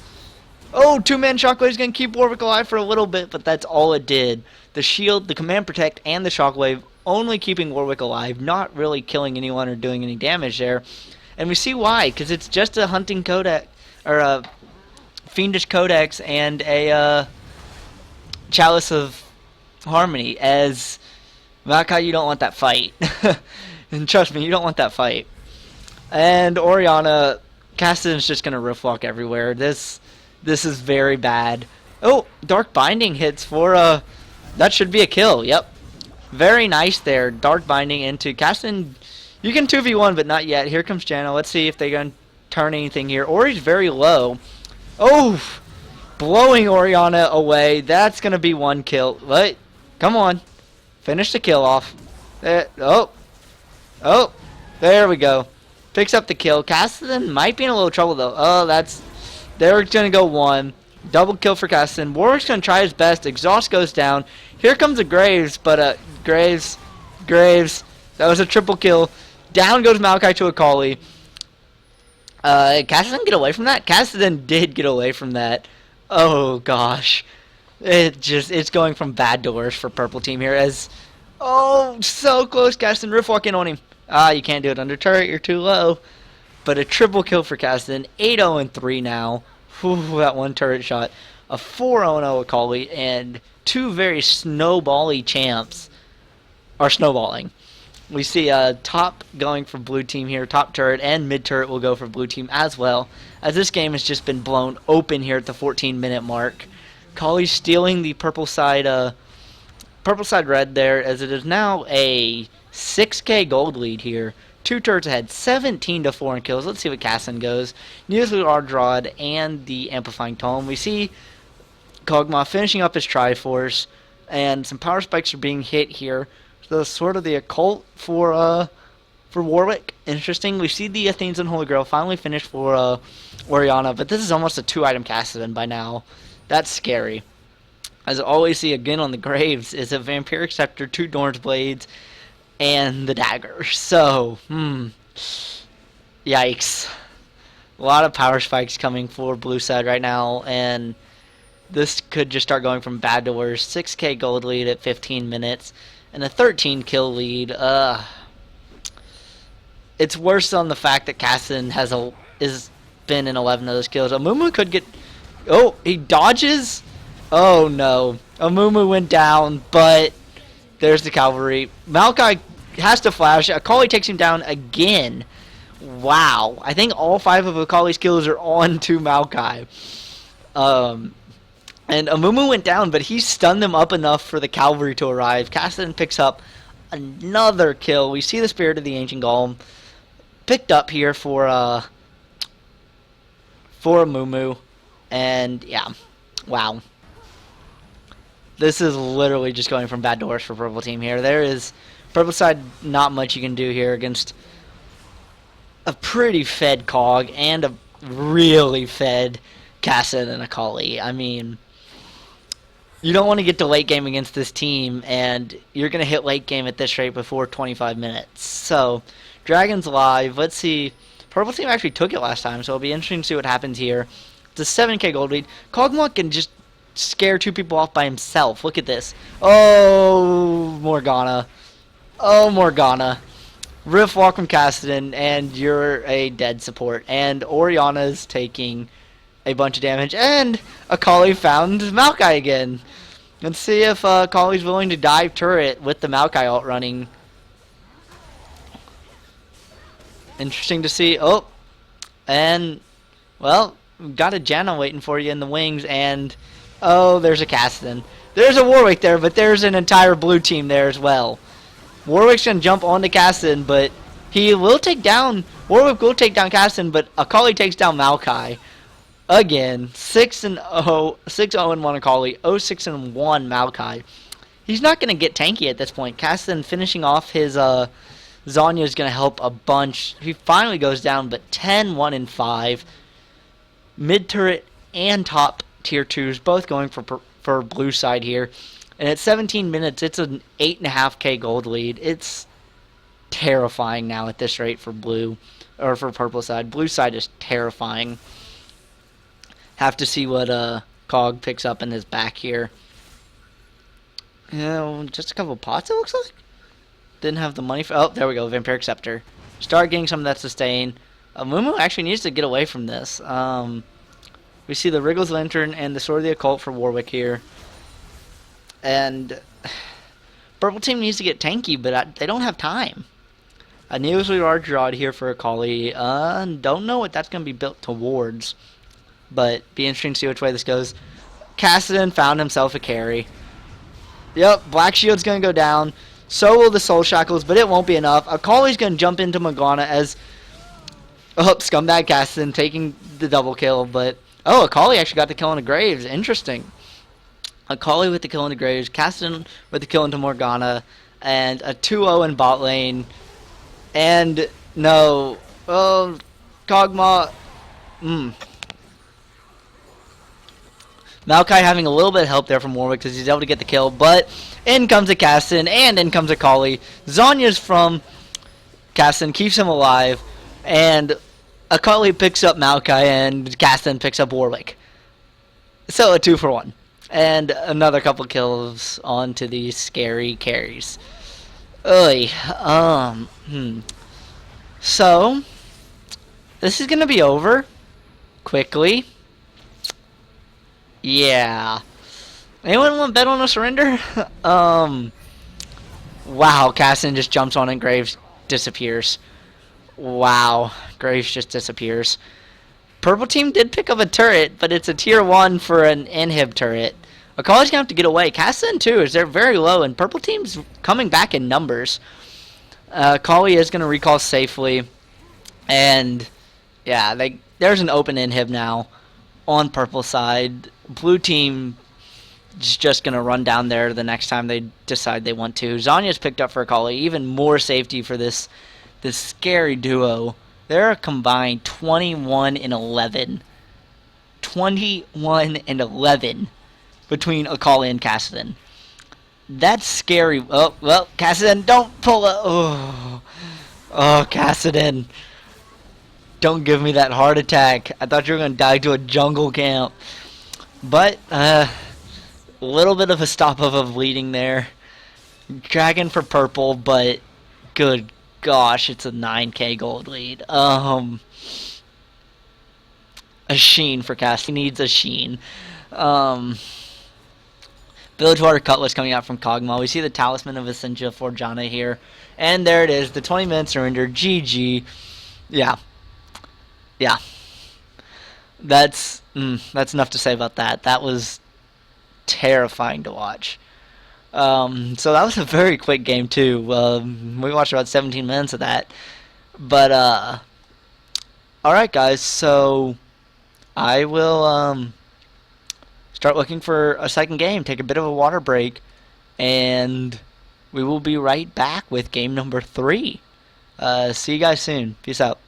Speaker 1: Oh, two-man Shockwave's going to keep Warwick alive for a little bit, but that's all it did. The shield, the command protect, and the Shockwave only keeping Warwick alive, not really killing anyone or doing any damage there. And we see why, because it's just a hunting codex, or a fiendish codex, and a chalice of harmony. As Maokai, you don't want that fight. And trust me, you don't want that fight. And Orianna, Kassadin's just gonna rift walk everywhere. This is very bad. Oh, Dark Binding hits for that should be a kill. Yep, very nice there. Dark Binding into Kassadin. You can 2v1, but not yet. Here comes Janna. Let's see if they're gonna turn anything here. Ori's very low. Oh, blowing Orianna away. That's gonna be one kill. What? Come on, finish the kill off. There. Oh, there we go. Picks up the kill. Kassadin might be in a little trouble though. Oh, they're gonna go one. Double kill for Kassadin. Warwick's gonna try his best. Exhaust goes down. Here comes a Graves, but Graves. That was a triple kill. Down goes Maokai to Akali. Kassadin get away from that? Kassadin did get away from that. Oh gosh. It's going from bad to worse for purple team here as so close. Kassadin rift walk in on him. You can't do it under turret, you're too low. But a triple kill for Kassadin. 8-0-3 now. Whew, that one turret shot. A 4-0 Akali, and two very snowbally champs are snowballing. We see top going for blue team here. Top turret and mid turret will go for blue team as well, as this game has just been blown open here at the 14-minute mark. Akali stealing the purple side red there, as it is now a 6k gold lead here. Two turrets ahead, 17-4 in kills. Let's see what Kassadin goes. Nuclear Ardrod and the Amplifying Tome. We see Kog'Maw finishing up his Triforce, and some power spikes are being hit here. The Sword of the Occult for Warwick. Interesting. We see the Athena's and Holy Grail finally finished for Orianna, but this is almost a 2-item Kassadin by now. That's scary. As all we see again on the Graves is a Vampiric Scepter, 2 Dorn's Blades, and the dagger. So, yikes. A lot of power spikes coming for blue side right now, and this could just start going from bad to worse. 6k gold lead at 15 minutes, and a 13 kill lead. It's worse on the fact that Kassadin is been in 11 of those kills. Amumu could get... Oh, he dodges? Oh no. Amumu went down, but... There's the cavalry. Maokai has to flash. Akali takes him down again. Wow. I think all 5 of Akali's kills are on to Maokai. And Amumu went down, but he stunned them up enough for the cavalry to arrive. Kassadin picks up another kill. We see the Spirit of the Ancient Golem picked up here for Amumu. And yeah. Wow. This is literally just going from bad to worse for purple team here. There is purple side, not much you can do here against a pretty fed Cog and a really fed Kassadin and Akali. I mean, you don't want to get to late game against this team, and you're going to hit late game at this rate before 25 minutes. So, Dragon's live. Let's see. Purple team actually took it last time, so it'll be interesting to see what happens here. It's a 7k gold lead. Kog'Maw can just scare 2 people off by himself. Look at this. Oh, Morgana. Oh, Morgana. Rift walk from Kassadin, and you're a dead support. And Orianna's taking a bunch of damage. And Akali found Maokai again. Let's see if Akali's willing to dive turret with the Maokai ult running. Interesting to see. Oh, and, well, we've got a Janna waiting for you in the wings, and... Oh, there's a Kassadin. There's a Warwick there, but there's an entire blue team there as well. Warwick's going to jump onto Kassadin, but he will take down... Warwick will take down Kassadin, but Akali takes down Maokai. Again, 6-0, 6-0-1 Akali, 0-6-1 Maokai. He's not going to get tanky at this point. Kassadin finishing off his Zhonya is going to help a bunch. He finally goes down, but 10-1-5. Mid turret and top tier 2s both going for blue side here. And at 17 minutes, it's an 8.5k gold lead. It's terrifying now at this rate for blue, or for purple side. Blue side is terrifying. Have to see what Cog picks up in his back here. You know, just a couple pots, it looks like. Didn't have the money for... Oh, there we go. Vampiric Scepter. Start getting some of that sustain. Mumu actually needs to get away from this. We see the Wriggles Lantern and the Sword of the Occult for Warwick here. And Purple Team needs to get tanky, but they don't have time. A Neosly Large Rod here for Akali. Don't know what that's going to be built towards. But be interesting to see which way this goes. Kassadin found himself a carry. Yep, Black Shield's going to go down. So will the Soul Shackles, but it won't be enough. Akali's going to jump into Morgana as... Oh, Scumbag Kassadin taking the double kill, but... Oh, Akali actually got the kill on the Graves. Interesting. Akali with the kill into Graves. Kassadin with the kill into Morgana. And a 2-0 in bot lane. And... No. Oh, Kog'Maw... Maokai having a little bit of help there from Warwick because he's able to get the kill, but in comes a Kassadin, and in comes a Akali. Zhonya's from Kassadin, keeps him alive, and Akali picks up Maokai, and Kassadin picks up Warwick. So a 2-for-1. And another couple kills onto these scary carries. Oy. So, this is going to be over quickly. Yeah. Anyone want to bet on a surrender? Wow, Kassadin just jumps on and Graves disappears. Wow, Graves just disappears. Purple Team did pick up a turret, but it's a tier 1 for an inhib turret. Akali's going to have to get away. Kassadin too, as they're very low, and Purple Team's coming back in numbers. Akali is going to recall safely. And, yeah, there's an open inhib now on Purple side. Blue Team is just going to run down there the next time they decide they want to. Zhonya's picked up for Akali. Even more safety for this scary duo. They're a combined 21 and 11. 21 and 11 between Akali and Kassadin. That's scary. Oh, well, Kassadin, don't pull it. Oh, Kassadin. Don't give me that heart attack. I thought you were going to die to a jungle camp. But, a little bit of a stop of a bleeding there. Dragon for purple, but good gosh, it's a 9k gold lead. A sheen for Cass. He needs a sheen. Village Water Cutlass coming out from Kog'Maw. We see the Talisman of Essentia for Janna here. And there it is, the 20-minute surrender. GG. Yeah. Yeah. That's enough to say about that. That was terrifying to watch. So that was a very quick game too. We watched about 17 minutes of that. But alright guys, so I will start looking for a second game, take a bit of a water break, and we will be right back with game number 3. See you guys soon. Peace out.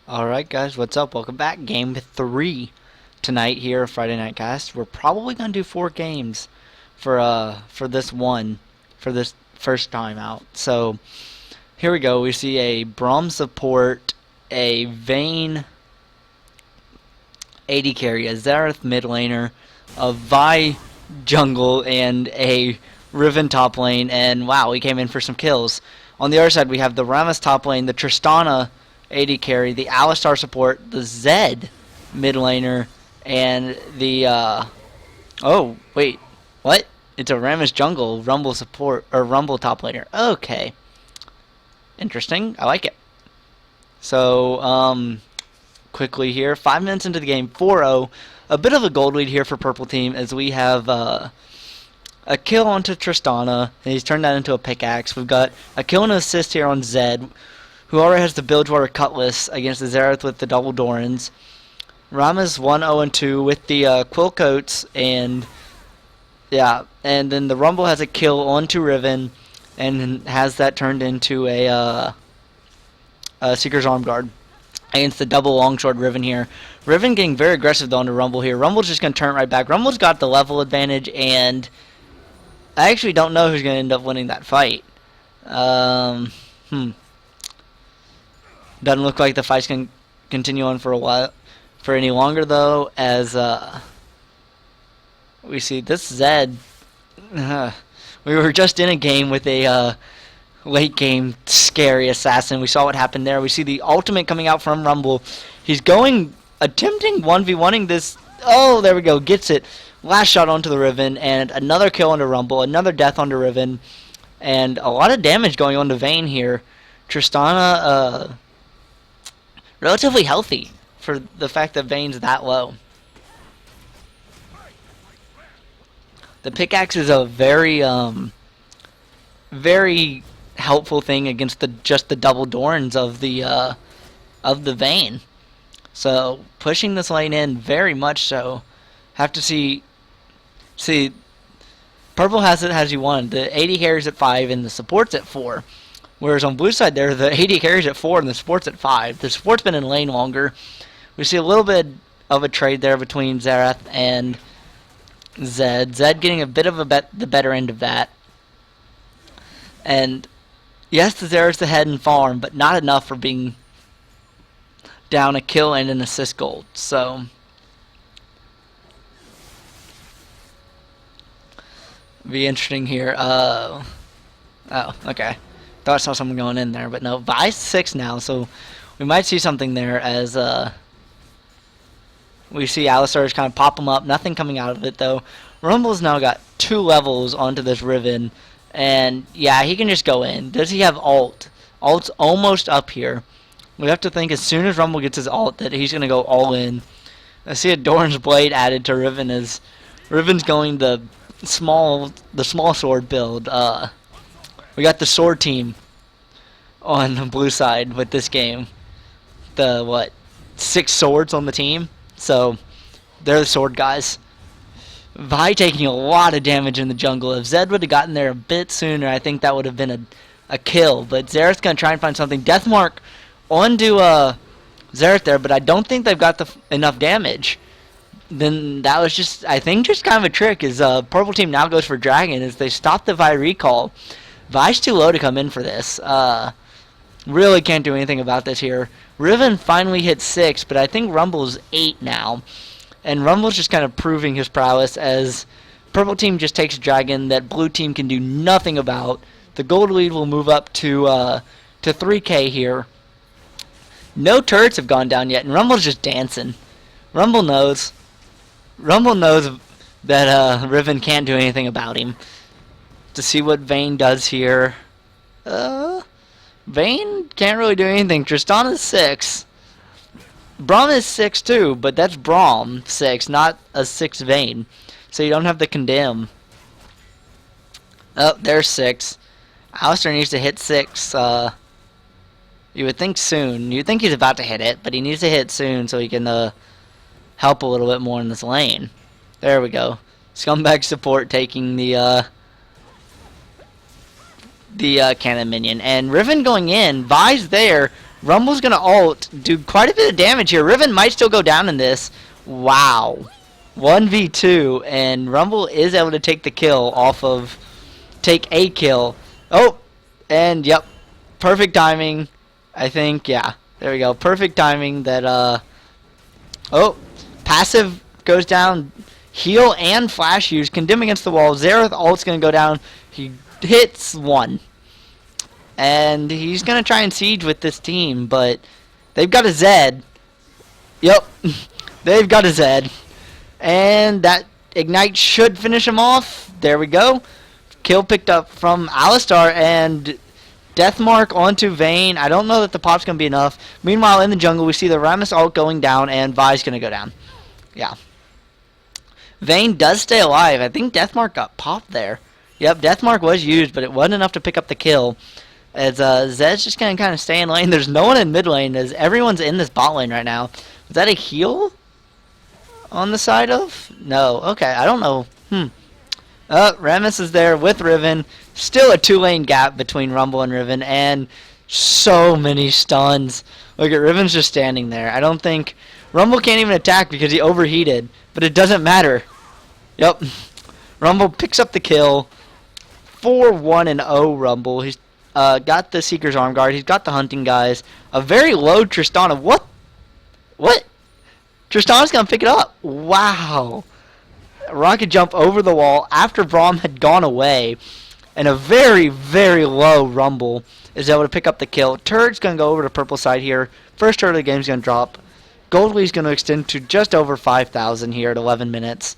Speaker 1: Alright guys, what's up? Welcome back. Game 3 tonight here, Friday Night Cast. We're probably going to do 4 games for this one, for this first time out. So, here we go. We see a Braum support, a Vayne AD carry, a Xerath mid laner, a Vi jungle, and a Riven top lane. And wow, we came in for some kills. On the other side, we have the Rammus top lane, the Tristana AD carry, the Alistar support, the Zed mid laner, and the oh wait, what? It's a Rammus jungle, Rumble support, or Rumble top laner. Okay, interesting. I like it. So quickly here, 5 minutes into the game, 4-0. A bit of a gold lead here for purple team as we have a kill onto Tristana, and he's turned that into a pickaxe. We've got a kill and an assist here on Zed, who already has the Bilgewater Cutlass against the Xerath with the double Dorans. Rammus 1-0-2 with the Quill Coats, and yeah, and then the Rumble has a kill onto Riven, and has that turned into a Seeker's Arm Guard against the double Longsword Riven here. Riven getting very aggressive though onto Rumble here. Rumble's just going to turn right back. Rumble's got the level advantage, and I actually don't know who's going to end up winning that fight. Doesn't look like the fight's can continue on for a while, for any longer though, as we see this Zed. We were just in a game with a late game scary assassin. We saw what happened there. We see the ultimate coming out from Rumble. He's attempting 1v1ing this. Oh, there we go. Gets it. Last shot onto the Riven, and another kill onto Rumble, another death onto Riven, and a lot of damage going on to Vayne here. Tristana, relatively healthy for the fact that Vayne's that low. The pickaxe is a very, very helpful thing against just the double Dorans of the Vayne. So pushing this lane in very much so. Have to see. Purple has it as you wanted. The AD carries at 5 and the support's at 4. Whereas on blue side there, the AD carries at 4 and the support's at 5. The support's been in lane longer. We see a little bit of a trade there between Xerath and Zed. Zed getting a bit of the better end of that. And yes, the Xerath's ahead in farm, but not enough for being down a kill and an assist gold. So be interesting here. Oh, okay. Thought I saw someone going in there, but no. Vi's 6 now, so we might see something there as we see Alistar just kind of pop him up. Nothing coming out of it, though. Rumble's now got 2 levels onto this Riven, and yeah, he can just go in. Does he have ult? Ult's almost up here. We have to think as soon as Rumble gets his ult that he's going to go all in. I see a Doran's Blade added to Riven as Riven's going the small sword build. We got the sword team on the blue side with this game. The 6 swords on the team, so they're the sword guys. Vi taking a lot of damage in the jungle. If Zed would have gotten there a bit sooner, I think that would have been a kill. But Xerath's gonna try and find something. Deathmark onto Xerath there, but I don't think they've got enough damage. Then that was just, I think, just kind of a trick. Is purple team now goes for Dragon as they stop the Vi recall. Vi's too low to come in for this. Really can't do anything about this here. Riven finally hit 6, but I think Rumble's 8 now. And Rumble's just kind of proving his prowess as purple team just takes Dragon that blue team can do nothing about. The gold lead will move up to 3K here. No turrets have gone down yet, and Rumble's just dancing. Rumble knows that Riven can't do anything about him. To see what Vayne does here. Vayne can't really do anything. Tristana's 6. Braum is 6 too, but that's Braum 6, not a 6 Vayne. So you don't have the condemn. Oh, there's 6. Alistar needs to hit 6. You would think soon. You'd think he's about to hit it, but he needs to hit soon so he can help a little bit more in this lane. There we go. Scumbag support taking the cannon minion. And Riven going in. Vi's there. Rumble's gonna ult, do quite a bit of damage here. Riven might still go down in this. Wow. 1v2, and Rumble is able to take the kill off of... Take a kill. Oh, and yep. Perfect timing. I think, yeah. There we go. Perfect timing that, Oh, passive goes down. Heal and flash use. Condemn against the wall. Xerath ult's gonna go down. He hits 1. And he's going to try and siege with this team, but they've got a Zed. Yep, they've got a Zed. And that Ignite should finish him off. There we go. Kill picked up from Alistar, and Deathmark onto Vayne. I don't know that the pop's going to be enough. Meanwhile, in the jungle, we see the Rammus ult going down, and Vi's going to go down. Yeah. Vayne does stay alive. I think Deathmark got popped there. Yep, Deathmark was used, but it wasn't enough to pick up the kill. As Zed's just going to kind of stay in lane. There's no one in mid lane as everyone's in this bot lane right now. Is that a heal on the side of? No. Okay, I don't know. Rammus is there with Riven. Still a 2-lane gap between Rumble and Riven. And so many stuns. Look at Riven's just standing there. I don't think... Rumble can't even attack because he overheated. But it doesn't matter. Yep. Rumble picks up the kill. 4-1-0 Rumble. He's got the Seeker's Arm Guard. He's got the Hunting Guys. A very low Tristana. What? What? Tristana's going to pick it up. Wow. Rocket jump over the wall after Braum had gone away. And a very, very low Rumble is able to pick up the kill. Turret's going to go over to purple side here. First turret of the game is going to drop. Goldlee's going to extend to just over 5,000 here at 11 minutes.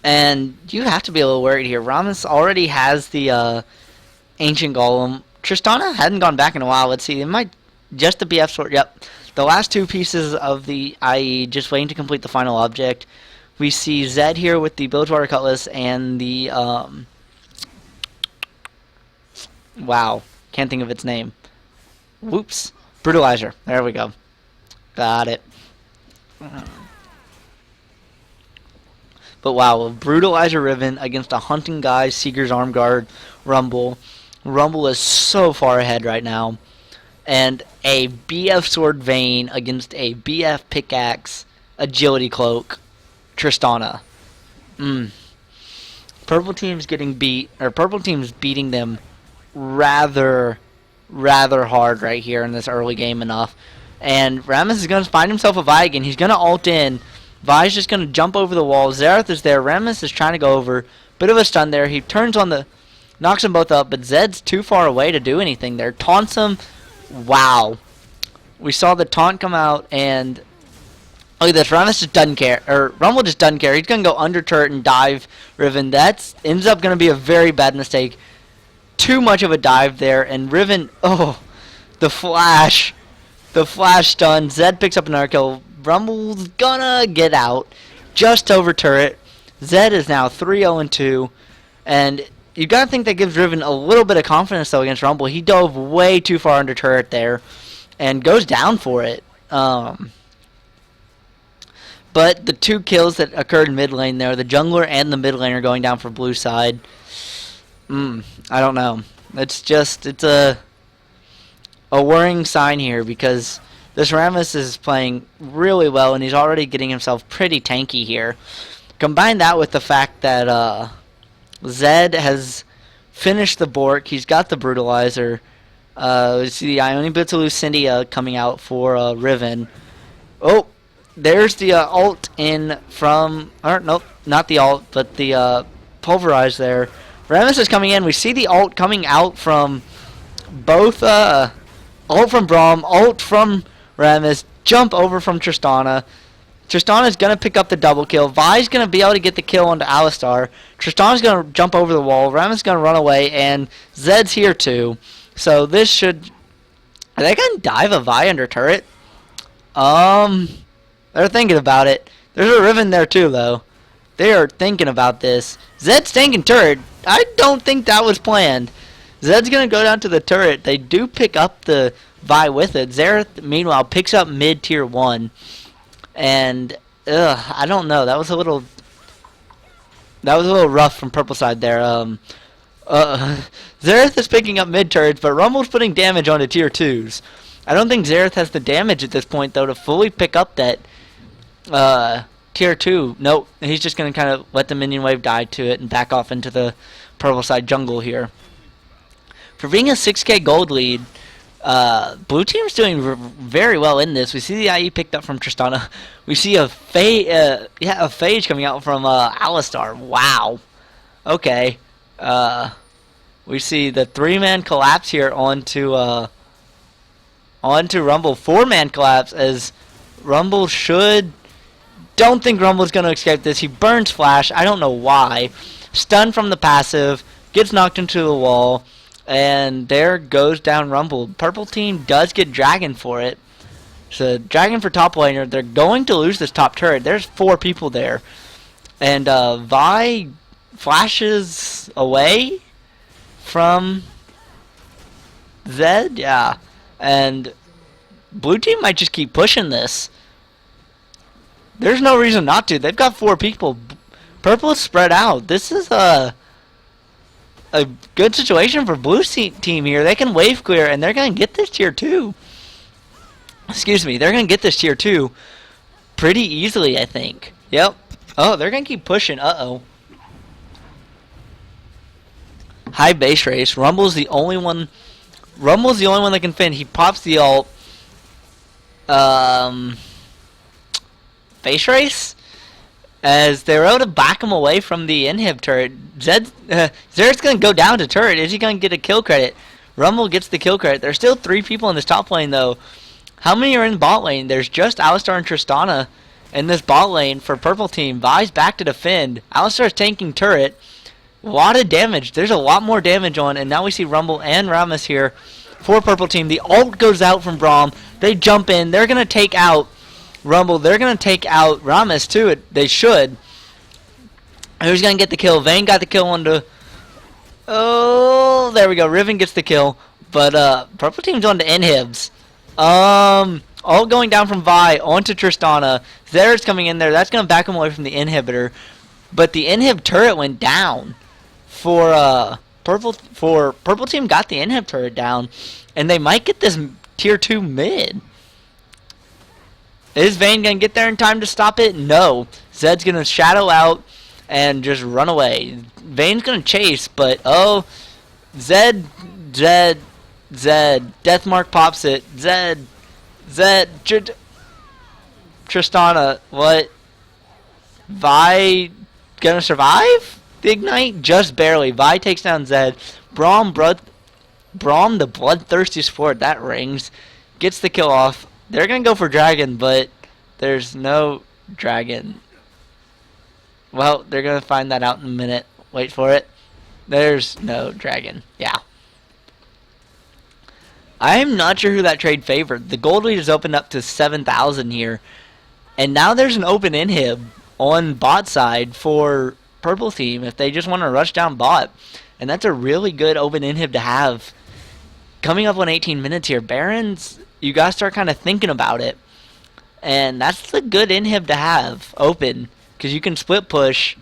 Speaker 1: And you have to be a little worried here. Rammus already has the Ancient Golem. Tristana hadn't gone back in a while. Let's see. It might just the BF sword. Yep. The last 2 pieces of the IE just waiting to complete the final object. We see Zed here with the Bilgewater Cutlass and the wow. Can't think of its name. Whoops. Brutalizer. There we go. Got it. But wow, a Brutalizer Riven against a Hunting Guy, Seeker's Arm Guard, Rumble. Rumble is so far ahead right now. And a BF Sword Vayne against a BF Pickaxe, Agility Cloak, Tristana. Purple team's getting beat, or purple team's beating them rather hard right here in this early game enough. And Rammus is going to find himself a Vi again. He's going to ult in. Vi's just going to jump over the wall. Xerath is there. Rammus is trying to go over. Bit of a stun there. He turns on the... Knocks them both up, but Zed's too far away to do anything there. Taunts him. Wow. We saw the taunt come out, and... Look at this. Rammus just doesn't care. Or Rumble just doesn't care. He's going to go under turret and dive Riven. That ends up going to be a very bad mistake. Too much of a dive there, and Riven... Oh, the flash. The flash stun. Zed picks up another kill. Rumble's gonna get out. Just over turret. Zed is now 3-0-2. And you gotta think that gives Riven a little bit of confidence, though, against Rumble. He dove way too far under turret there. And goes down for it. But the 2 kills that occurred in mid lane there, the jungler and the mid laner going down for blue side. I don't know. It's a worrying sign here because this Rammus is playing really well and he's already getting himself pretty tanky here. Combine that with the fact that Zed has finished the Bork. He's got the Brutalizer. We see the Ionian Boots of Lucindia coming out for Riven. Oh, there's the ult in from... Or, nope, not the ult, but the Pulverize there. Rammus is coming in. We see the ult coming out from both... ult from Braum, ult from Rammus, jump over from Tristana. Tristana's going to pick up the double kill. Vi's going to be able to get the kill onto Alistar. Tristana's going to jump over the wall. Rammus is going to run away, and Zed's here too. So this should... Are they going to dive a Vi under turret? They're thinking about it. There's a Riven there too, though. They are thinking about this. Zed's tanking turret. I don't think that was planned. Zed's going to go down to the turret. They do pick up the Vi with it. Xerath, meanwhile, picks up mid-tier 1. And, I don't know. That was a little rough from purple side there. Xerath is picking up mid turrets, but Rumble's putting damage onto tier 2s. I don't think Xerath has the damage at this point, though, to fully pick up that tier 2. Nope, he's just going to kind of let the minion wave die to it and back off into the purple side jungle here. For being a 6k gold lead, blue team's doing very well in this. We see the IE picked up from Tristana. We see a Phage coming out from Alistar. Wow. Okay. We see the 3-man collapse here onto Rumble. 4-man collapse as Rumble should. Don't think Rumble's going to escape this. He burns Flash. I don't know why. Stun from the passive. Gets knocked into the wall. And there goes down Rumble. Purple team does get Dragon for it. So Dragon for top laner. They're going to lose this top turret. There's 4 people there. And Vi flashes away from Zed. Yeah. And blue team might just keep pushing this. There's no reason not to. They've got 4 people. Purple is spread out. This is a good situation for blue team here. They can wave clear, and they're going to get this tier 2. Excuse me. They're going to get this tier 2 pretty easily, I think. Yep. Oh, they're going to keep pushing. Uh-oh. High base race. Rumble's the only one that can fin. He pops the ult. Base race? As they're able to back him away from the inhib turret. Xerath's going to go down to turret. Is he going to get a kill credit? Rumble gets the kill credit. There's still 3 people in this top lane, though. How many are in bot lane? There's just Alistar and Tristana in this bot lane for purple team. Vi's back to defend. Alistar's tanking turret. A lot of damage. There's a lot more damage on, and now we see Rumble and Rammus here for purple team. The ult goes out from Braum. They jump in. They're going to take out Rumble. They're going to take out Rammus too. They should. Who's going to get the kill? Vayne got the kill onto... Oh, there we go. Riven gets the kill. But purple team's on to inhibs. All going down from Vi onto Tristana. Xerath's coming in there. That's going to back him away from the inhibitor. But the inhib turret went down. For purple team got the inhib turret down. And they might get this tier 2 mid. Is Vayne going to get there in time to stop it? No. Zed's going to shadow out and just run away. Vayne's going to chase, but Zed. Deathmark pops it. Zed. Tristana. What? Vi going to survive the ignite? Just barely. Vi takes down Zed. Braum, the bloodthirsty sport. That rings. Gets the kill off. They're going to go for Dragon, but there's no Dragon. Well, they're going to find that out in a minute. Wait for it. There's no Dragon. Yeah. I'm not sure who that trade favored. The gold lead is opened up to 7,000 here. And now there's an open inhib on bot side for purple team if they just want to rush down bot. And that's a really good open inhib to have. Coming up on 18 minutes here. Barons... You gotta start kind of thinking about it. And that's a good inhib to have open. Because you can split push.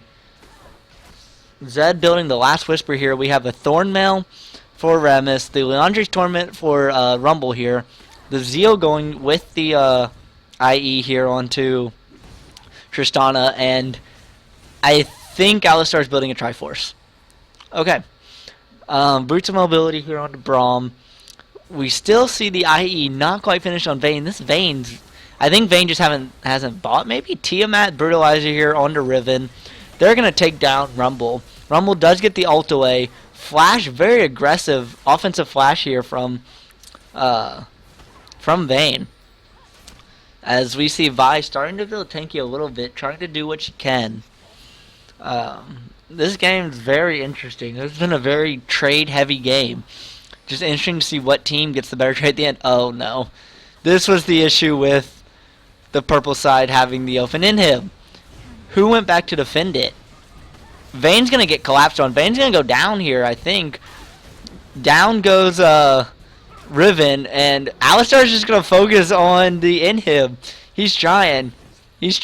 Speaker 1: Zed building the last whisper here. We have a Thornmail for Rammus. The Liandry's Torment for Rumble here. The Zeal going with the IE here onto Tristana. And I think Alistar's building a Triforce. Okay. Boots of Mobility here onto Braum. We still see the IE not quite finished on Vayne. This Vayne's... I think Vayne just hasn't bought. Maybe Tiamat Brutalizer here onto Riven. They're going to take down Rumble. Rumble does get the ult away. Flash, very aggressive offensive flash here from Vayne. As we see Vi starting to feel tanky a little bit, trying to do what she can. This game's very interesting. It's been a very trade-heavy game. Just interesting to see what team gets the better trade at the end. Oh, no. This was the issue with the purple side having the open inhib. Who went back to defend it? Vayne's going to get collapsed on. Vayne's going to go down here, I think. Down goes Riven, and Alistar's just going to focus on the inhib. He's trying. Is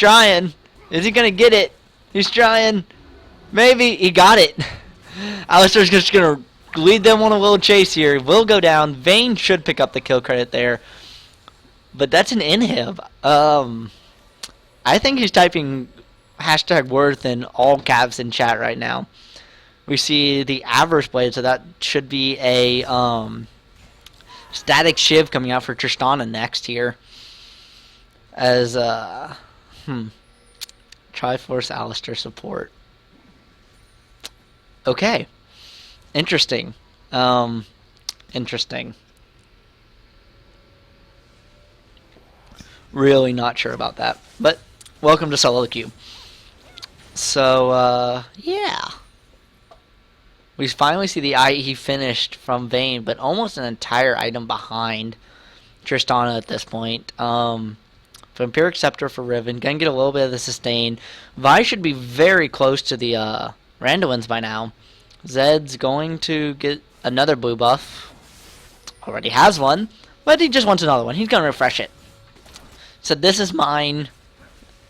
Speaker 1: he going to get it? He's trying. Maybe. He got it. Alistar's just gonna lead them on a little chase here. Will go down. Vayne should pick up the kill credit there. But that's an inhib. I think he's typing hashtag worth in all caps in chat right now. We see the Avarice Blade, so that should be a Static Shiv coming out for Tristana next here. As Triforce Alistar support. Okay. Interesting. Interesting. Really not sure about that. But welcome to Solo Queue. So, yeah. We finally see the IE finished from Vayne, but almost an entire item behind Tristana at this point. Vampiric Scepter for Riven. Gonna get a little bit of the sustain. Vi should be very close to the Randuin's by now. Zed's going to get another blue buff. Already has one, but he just wants another one. He's gonna refresh it. So this is mine.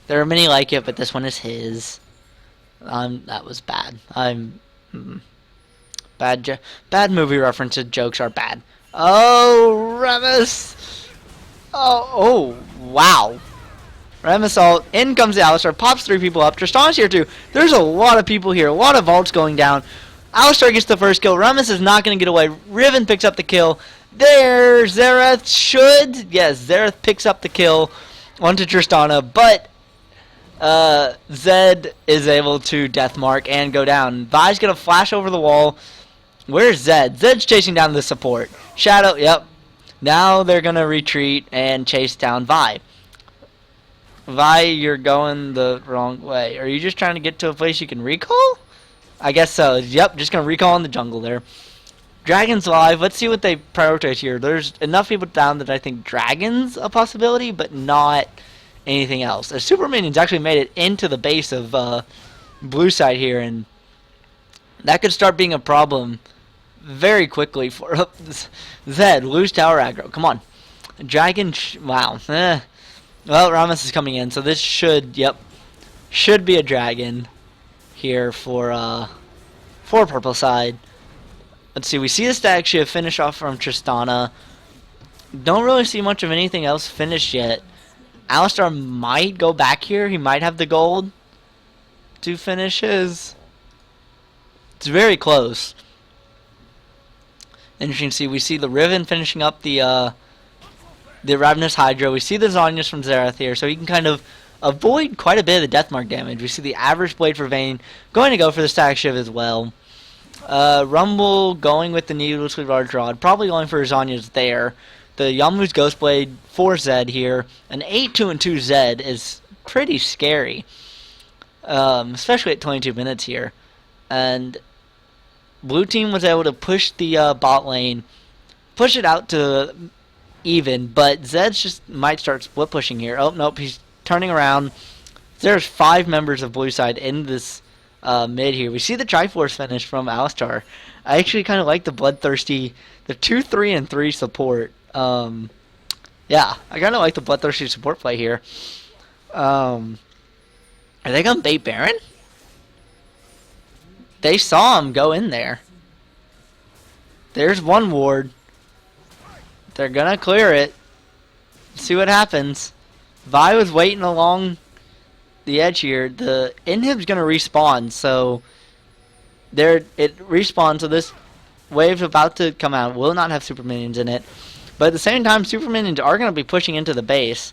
Speaker 1: There are many like it, but this one is his. That was bad. Bad movie references. Jokes are bad. Oh, Remus! Oh, wow. Remus ult. In comes the Alistar. Pops 3 people up. Tristana's here too. There's a lot of people here. A lot of ults going down. Alistar gets the first kill. Remus is not going to get away. Riven picks up the kill. There, Xerath should. Yes, Xerath picks up the kill onto Tristana, but Zed is able to deathmark and go down. Vi's going to flash over the wall. Where's Zed? Zed's chasing down the support. Shadow, yep. Now they're going to retreat and chase down Vi. Vi, you're going the wrong way. Are you just trying to get to a place you can recall? I guess so. Yep, just going to recall in the jungle there. Dragon's live. Let's see what they prioritize here. There's enough people down that I think Dragon's a possibility, but not anything else. The Super Minions actually made it into the base of blue side here, and that could start being a problem very quickly for Zed. Lose tower aggro. Come on. Dragon, wow. Well, Rammus is coming in, so this should be a dragon here for purple side. Let's see, we see the Static Shiv finish off from Tristana. Don't really see much of anything else finished yet. Alistar might go back here. He might have the gold to finish his. It's very close. Interesting to see. We see the Riven finishing up the Ravenous Hydra. We see the Zhonya's from Xerath here, so he can kind of avoid quite a bit of the Deathmark damage. We see the Avarice Blade for Vayne going to go for the Static Shiv as well. Rumble going with the needlessly large rod, probably going for Zhonya's there. The Yamu's Ghostblade for Zed here. An 8-2-2 Zed is pretty scary, especially at 22 minutes here. And blue team was able to push the bot lane, push it out to even, but Zed's just might start split pushing here. Oh, nope, he's turning around. There's 5 members of blue side in this mid here. We see the Triforce finish from Alistar. I actually kind of like the bloodthirsty, the 2, 3, and 3 support. Yeah, I kind of like the bloodthirsty support play here. Are they gonna bait Baron? They saw him go in there. There's one ward. They're gonna clear it. See what happens. Vi was waiting along the edge here. The inhib's gonna respawn, so it respawns, so this wave's about to come out. Will not have super minions in it, but at the same time super minions are gonna be pushing into the base.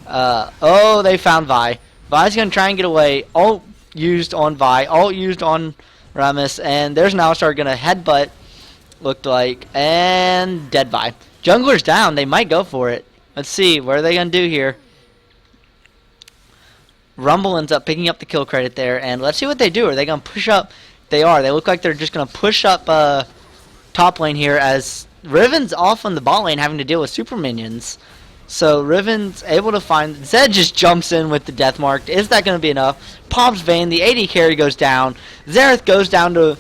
Speaker 1: Oh, they found Vi. Vi's gonna try and get away. Ult used on Vi, ult used on Rammus, and there's an Alistar gonna headbutt, looked like, and dead Vi. Jungler's down. They might go for it. Let's see, what are they gonna do here? Rumble ends up picking up the kill credit there, and let's see what they do. Are they going to push up? They are. They look like they're just going to push up top lane here, as Riven's off on the bot lane having to deal with super minions. So Riven's able to find... Zed just jumps in with the Deathmark. Is that going to be enough? Pops Vayne. The AD carry goes down. Xerath goes down to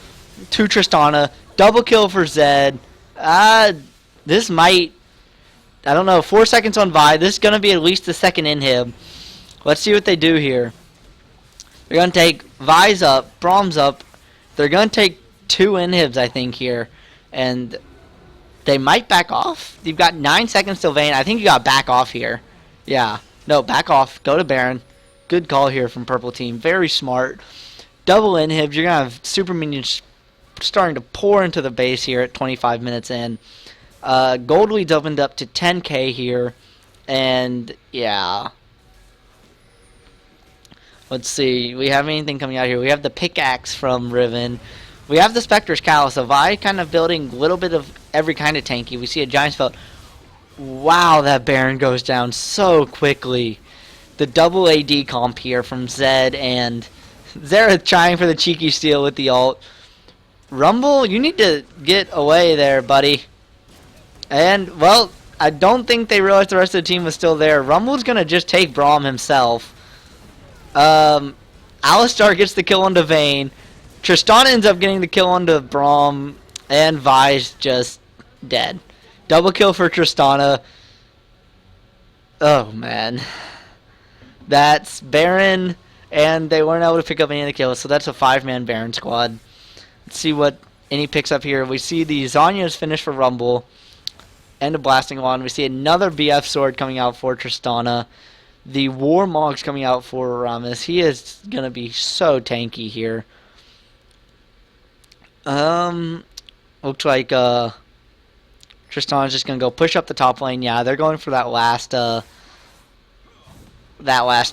Speaker 1: Tristana. Double kill for Zed. This might... I don't know. 4 seconds on Vi. This is going to be at least the second inhib. Let's see what they do here. They're going to take Vi's up, Braum's up. They're going to take 2 inhibs, I think, here. And they might back off. You've got 9 seconds till Vayne. I think you got to back off here. Yeah. No, back off. Go to Baron. Good call here from Purple Team. Very smart. Double inhibs. You're going to have super minions starting to pour into the base here at 25 minutes in. Gold leads opened up to 10k here. And, yeah. Let's see. We have anything coming out here. We have the pickaxe from Riven. We have the Spectre's Callus. So Vi kind of building a little bit of every kind of tanky. We see a Giant Spell. Wow, that Baron goes down so quickly. The double AD comp here from Zed and Xerath trying for the cheeky steal with the ult. Rumble, you need to get away there, buddy. And, well, I don't think they realized the rest of the team was still there. Rumble's going to just take Braum himself. Alistar gets the kill onto Vayne. Tristana ends up getting the kill onto Braum. And Vi's just dead. Double kill for Tristana. Oh, man. That's Baron. And they weren't able to pick up any of the kills. So that's a 5-man Baron squad. Let's see what any picks up here. We see the Zhonya's finish for Rumble. And a Blasting Wand. We see another BF sword coming out for Tristana. The Warmog's coming out for Rammus. He is going to be so tanky here. Looks like Tristana's just going to go push up the top lane. Yeah, they're going for that last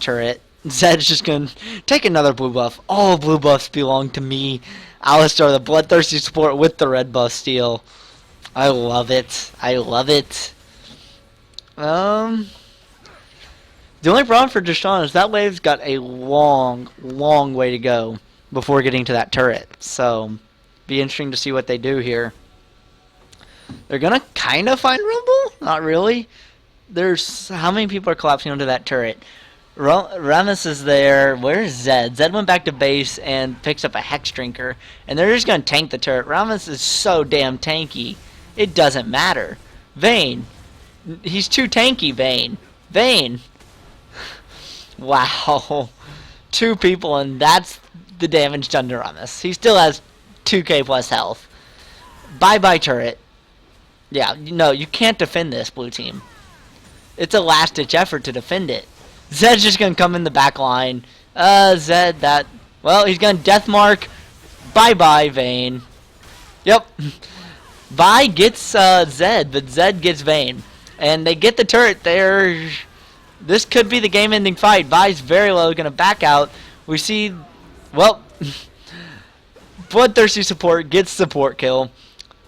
Speaker 1: turret. Zed's just going to take another blue buff. All blue buffs belong to me. Alistar, the bloodthirsty support with the red buff steal. I love it. I love it. The only problem for Tristana is that wave's got a long, long way to go before getting to that turret. So, be interesting to see what they do here. They're going to kind of find Rumble? Not really. There's... How many people are collapsing onto that turret? Rammus is there. Where's Zed? Zed went back to base and picks up a Hex Drinker. And they're just going to tank the turret. Rammus is so damn tanky. It doesn't matter. Vayne. He's too tanky, Vayne. Vayne. Wow. 2 people, and that's the damage done to Rammus. He still has 2k plus health. Bye-bye turret. Yeah, no, you can't defend this, blue team. It's a last-ditch effort to defend it. Zed's just going to come in the back line. Zed, that... Well, he's going to Deathmark. Bye-bye, Vayne. Yep. Vi gets Zed, but Zed gets Vayne. And they get the turret there. This could be the game-ending fight. Vi's very low, going to back out. We see... Well... Bloodthirsty support gets support kill.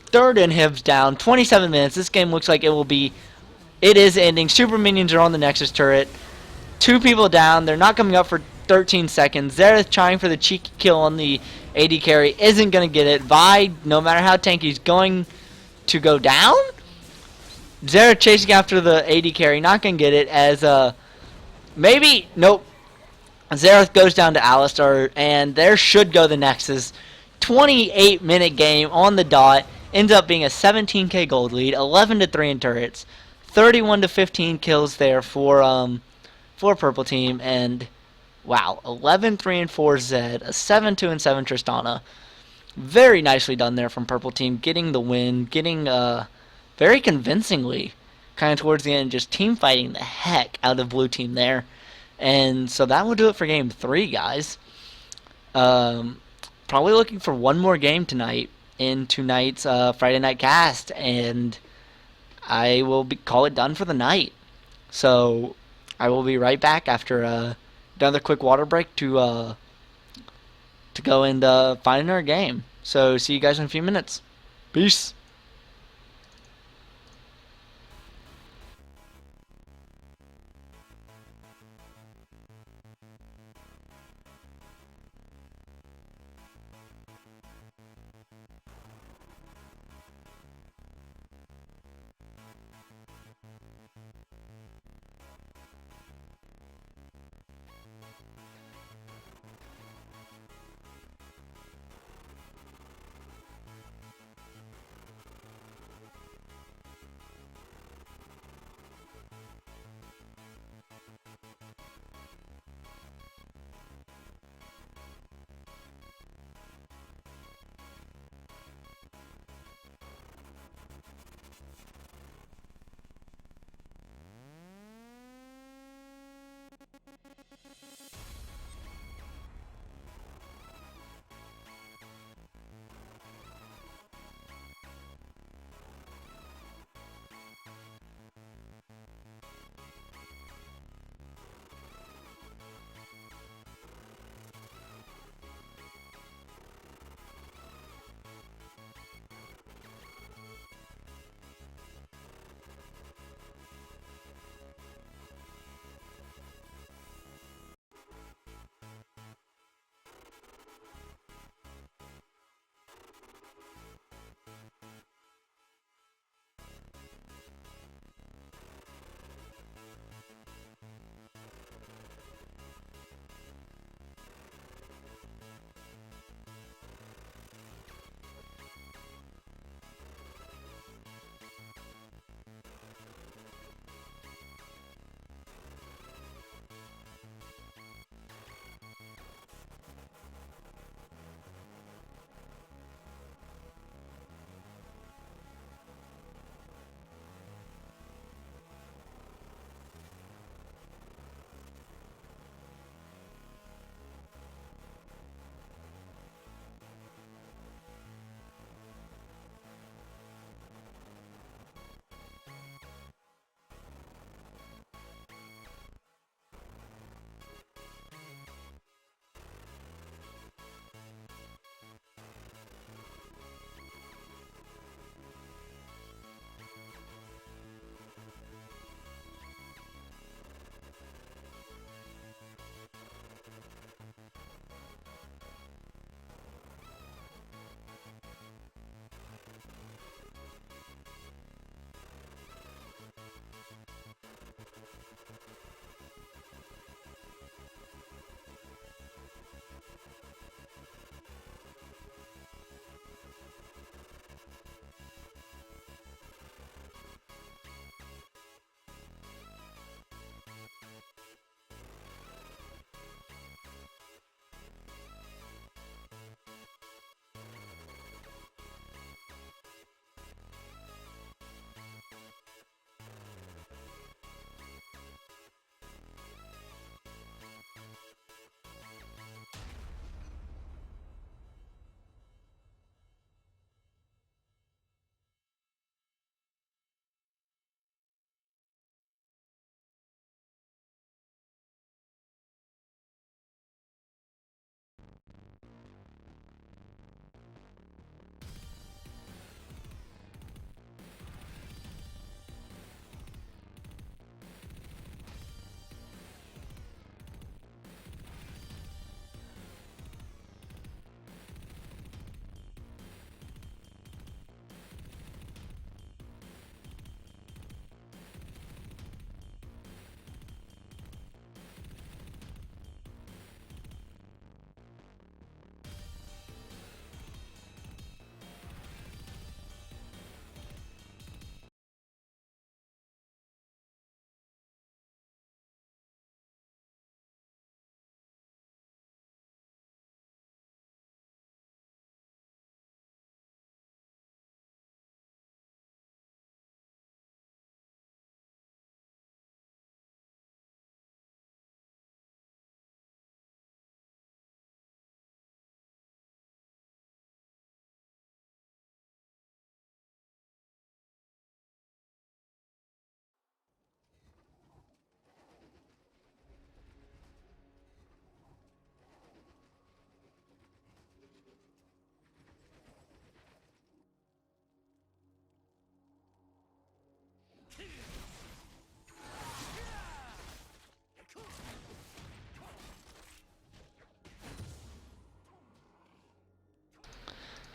Speaker 1: Third inhibs down. 27 minutes. This game looks like it will be... It is ending. Super minions are on the Nexus turret. 2 people down. They're not coming up for 13 seconds. Xerath trying for the cheeky kill on the AD carry. Isn't going to get it. Vi, no matter how tanky, is going to go down. Xerath chasing after the AD carry. Not going to get it as... Maybe... Nope. Xerath goes down to Alistar. And there should go the Nexus. 28-minute game on the dot. Ends up being a 17k gold lead. 11-3 in turrets. 31-15 kills there for Purple Team, and wow, 11-3-4 Zed, a 7-2-7 Tristana. Very nicely done there from Purple Team, getting the win, getting very convincingly, kind of towards the end, just team fighting the heck out of Blue Team there. And so that will do it for Game 3, guys. Probably looking for one more game tonight in tonight's Friday Night Cast, and I will call it done for the night. So I will be right back after another quick water break to go and find another game. So see you guys in a few minutes. Peace.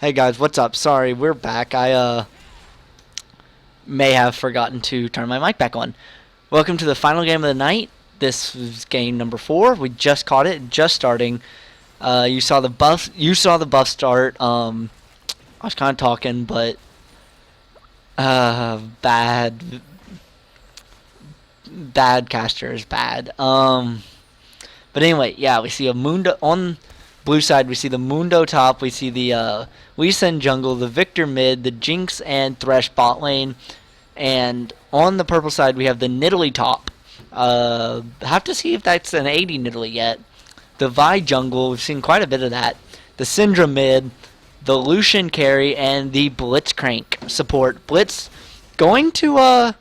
Speaker 1: Hey guys, what's up? Sorry, we're back. I may have forgotten to turn my mic back on. Welcome to the final game of the night. This is game number 4. We just caught it, just starting. You saw the buff. You saw the buff start. I was kind of talking, but bad casters, bad. But anyway, yeah, we see a Mundo on blue side. We see the Mundo top. We see the Lee Sin jungle, the Victor mid, the Jinx and Thresh bot lane, and on the purple side we have the Nidalee top. Have to see if that's an 80 Nidalee yet. The Vi jungle, we've seen quite a bit of that. The Syndra mid, the Lucian carry, and the Blitzcrank support. Blitz going to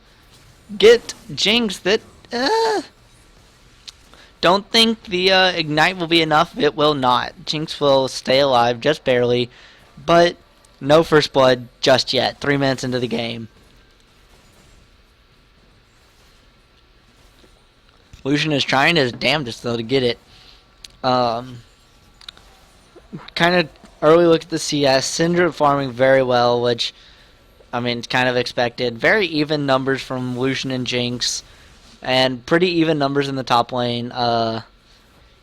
Speaker 1: get Jinx. That don't think the Ignite will be enough. It will not. Jinx will stay alive just barely, but no first blood just yet. 3 minutes into the game. Lucian is trying his damnedest though to get it. Kind of early look at the CS. Syndra farming very well, which, I mean, it's kind of expected. Very even numbers from Lucian and Jinx, and pretty even numbers in the top lane.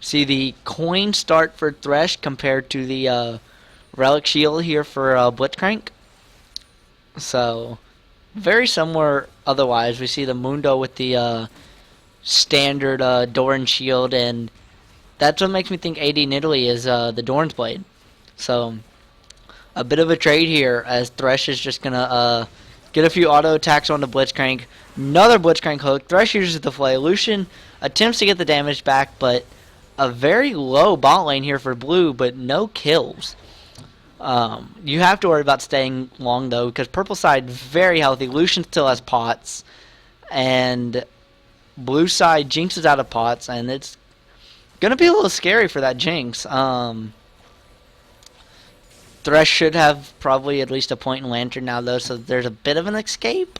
Speaker 1: See the coin start for Thresh compared to the Relic Shield here for Blitzcrank. So, very similar otherwise. We see the Mundo with the standard Doran Shield, and that's what makes me think AD Nidalee is the Doran's Blade. So, a bit of a trade here as Thresh is just going to get a few auto attacks on the Blitzcrank. Another Blitzcrank hook. Thresh uses the Flay. Lucian attempts to get the damage back, but a very low bot lane here for blue, but no kills. You have to worry about staying long, though, because purple side very healthy. Lucian still has pots, and blue side Jinx is out of pots, and it's going to be a little scary for that Jinx. Thresh should have probably at least a point in Lantern now, though, so there's a bit of an escape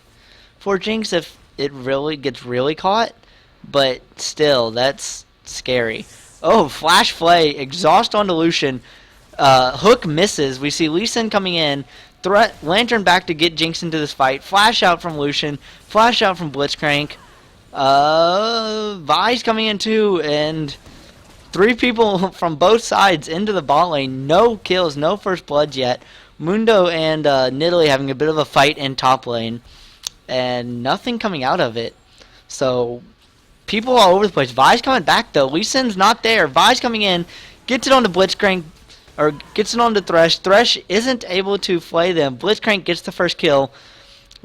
Speaker 1: for Jinx if it really gets really caught. But still, that's scary. Oh, Flash Flay, exhaust onto Lucian. Hook misses. We see Lee Sin coming in. Lantern back to get Jinx into this fight. Flash out from Lucian. Flash out from Blitzcrank. Vi's coming in too, and 3 people from both sides into the bot lane. No kills, no first bloods yet. Mundo and Nidalee having a bit of a fight in top lane, and nothing coming out of it. So, people all over the place. Vi's coming back though. Lee Sin's not there. Vi's coming in, gets it on the Blitzcrank, or gets it on the Thresh. Thresh isn't able to flay them. Blitzcrank gets the first kill.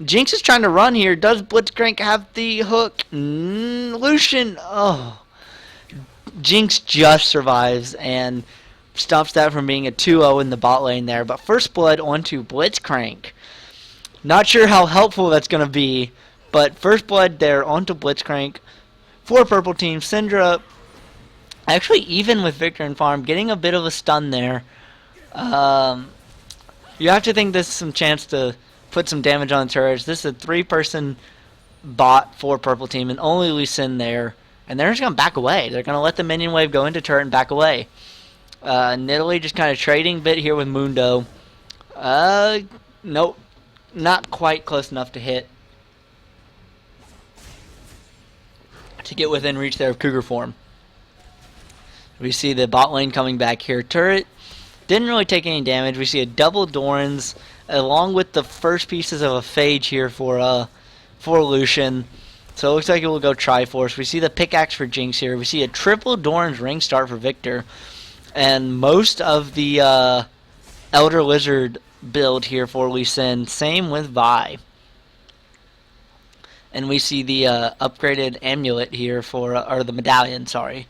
Speaker 1: Jinx is trying to run here. Does Blitzcrank have the hook? Lucian, oh. Jinx just survives and stops that from being a 2-0 in the bot lane there. But first blood onto Blitzcrank. Not sure how helpful that's going to be, but first blood there onto Blitzcrank for purple team. Syndra actually even with Victor and farm, getting a bit of a stun there. You have to think this is some chance to put some damage on the turrets. This is a 3-person bot for purple team, and only Lee Sin there. And they're just going to back away. They're going to let the minion wave go into turret and back away. Nidalee just kind of trading bit here with Mundo. Nope. Not quite close enough to hit. To get within reach there of Cougar form. We see the bot lane coming back here. Turret didn't really take any damage. We see a double Doran's along with the first pieces of a Phage here for Lucian. So it looks like it will go Triforce. We see the pickaxe for Jinx here. We see a triple Doran's ring start for Victor. And most of the Elder Lizard build here for Lee Sin. Same with Vi. And we see the upgraded amulet here for, or the medallion, sorry,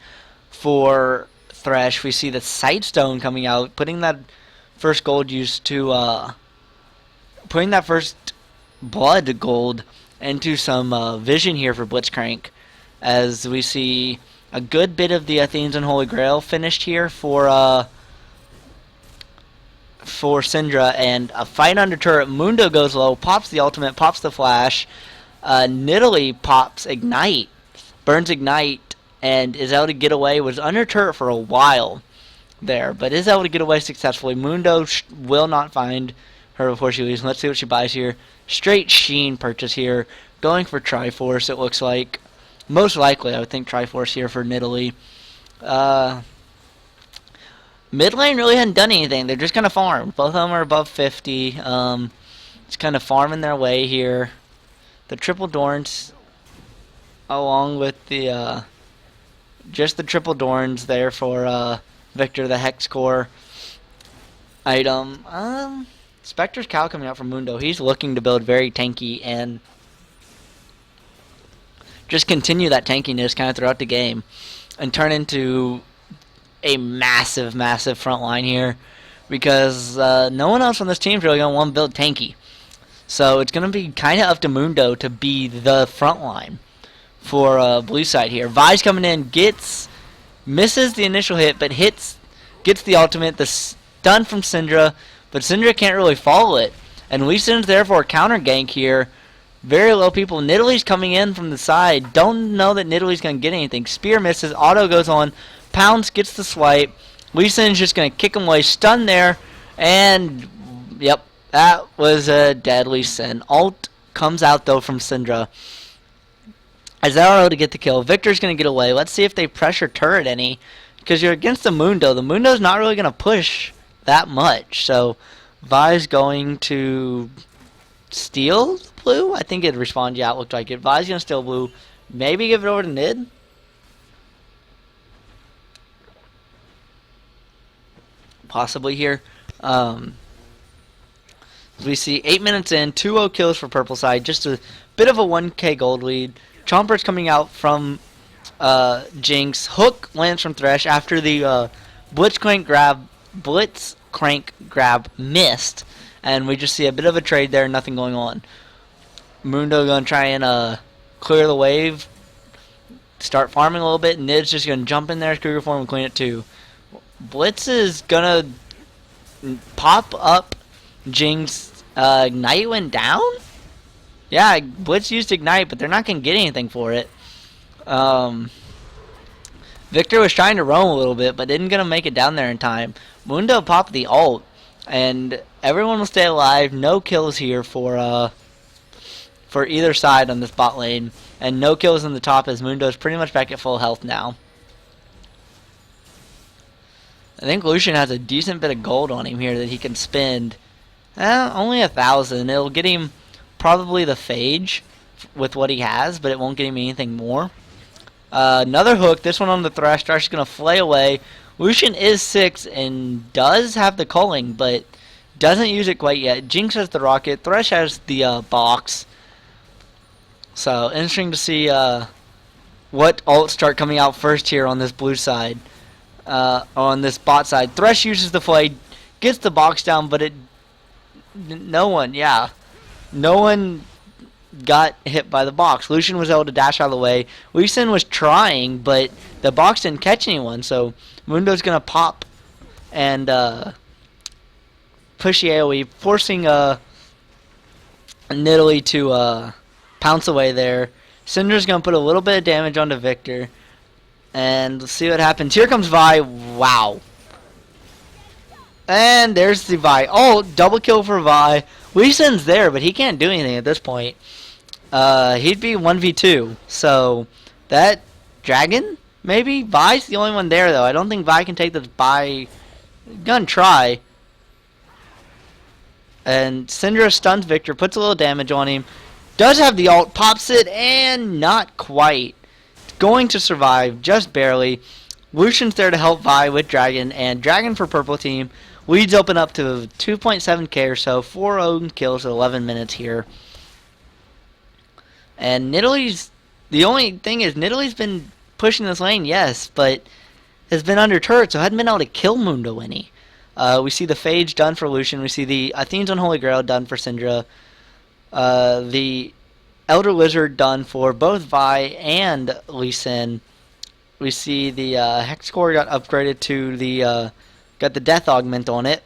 Speaker 1: for Thresh. We see the Sightstone coming out, putting that first gold use to, putting that first blood gold into some vision here for Blitzcrank, as we see a good bit of the Athene's and Holy Grail finished here for Syndra, and a fight under turret. Mundo goes low, pops the ultimate, pops the flash. Nidalee pops Ignite, burns Ignite, and is able to get away. Was under turret for a while, there, but is able to get away successfully. Mundo will not find her before she leaves. Let's see what she buys here. Straight Sheen purchase here. Going for Triforce, it looks like. Most likely, I would think Triforce here for Nidalee. Mid lane really hadn't done anything. They're just going to farm. Both of them are above 50. Just kind of farming their way here. The triple Dorns, along with the just the triple Dorns there for Victor, the Hex Core item. Spectre's Cow coming out from Mundo. He's looking to build very tanky and just continue that tankiness kind of throughout the game and turn into a massive, massive front line here, because no one else on this team is really going to want to build tanky. So it's going to be kind of up to Mundo to be the front line for blue side here. Vi's coming in, misses the initial hit, but gets the ultimate, the stun from Syndra, but Syndra can't really follow it. And Lee Sin's there for a counter gank here. Very low people. Nidalee's coming in from the side. Don't know that Nidalee's going to get anything. Spear misses. Auto goes on. Pounce gets the swipe. Lee Sin's just going to kick him away. Stun there. And, yep, that was a deadly sin. Ult comes out, though, from Syndra. As they're able to get the kill. Victor's going to get away. Let's see if they pressure turret any. Because you're against the Mundo. The Mundo's not really going to push that much. So, Vi's going to steal blue? I think it'd respond. Yeah, it looked like it. Vi's going to steal blue. Maybe give it over to Nid? Possibly here. We see 8 minutes in, 2-0 kills for purple side. Just a bit of a 1k gold lead. Chomper's coming out from Jinx. Hook lands from Thresh after the Blitzcrank grab missed. And we just see a bit of a trade there, nothing going on. Mundo going to try and clear the wave. Start farming a little bit. Nid's just going to jump in there, Cougar form, and clean it too. Blitz is going to pop up Jinx. Ignite went down? Yeah, Blitz used Ignite, but they're not going to get anything for it. Victor was trying to roam a little bit, but didn't going to make it down there in time. Mundo popped the ult, and everyone will stay alive. No kills here for either side on this bot lane, and no kills in the top as Mundo's pretty much back at full health now. I think Lucian has a decent bit of gold on him here that he can spend. Only 1,000. It'll get him probably the Phage with what he has, but it won't get him anything more. Another hook. This one on the Thresh. Thresh is going to flay away. Lucian is 6 and does have the culling, but doesn't use it quite yet. Jinx has the rocket. Thresh has the box. So, interesting to see what ults start coming out first here on this blue side. On this bot side. Thresh uses the flay, gets the box down, but no one got hit by the box. Lucian was able to dash out of the way. Lee Sin was trying, but the box didn't catch anyone, so Mundo's going to pop and push the AoE, forcing Nidalee to pounce away there. Syndra's going to put a little bit of damage onto Victor, and let's see what happens. Here comes Vi. Wow. And there's the Vi. Oh, double kill for Vi. Lee Sin's there, but he can't do anything at this point. He'd be 1v2. So, that Dragon, maybe? Vi's the only one there, though. I don't think Vi can take this by... Gonna try. And Syndra stuns Victor, puts a little damage on him. Does have the ult, pops it, and not quite. Going to survive, just barely. Lucian's there to help Vi with Dragon, and Dragon for purple team. Leads open up to 2.7k or so, 4 own kills at 11 minutes here. And Nidalee's, the only thing is Nidalee's been pushing this lane, yes, but has been under turret, so hadn't been able to kill Mundo any. We see the Phage done for Lucian, we see the Athene's Unholy Grail done for Syndra. The Elder Lizard done for both Vi and Lee Sin. We see the Hex Core got upgraded to the... got the Death Augment on it.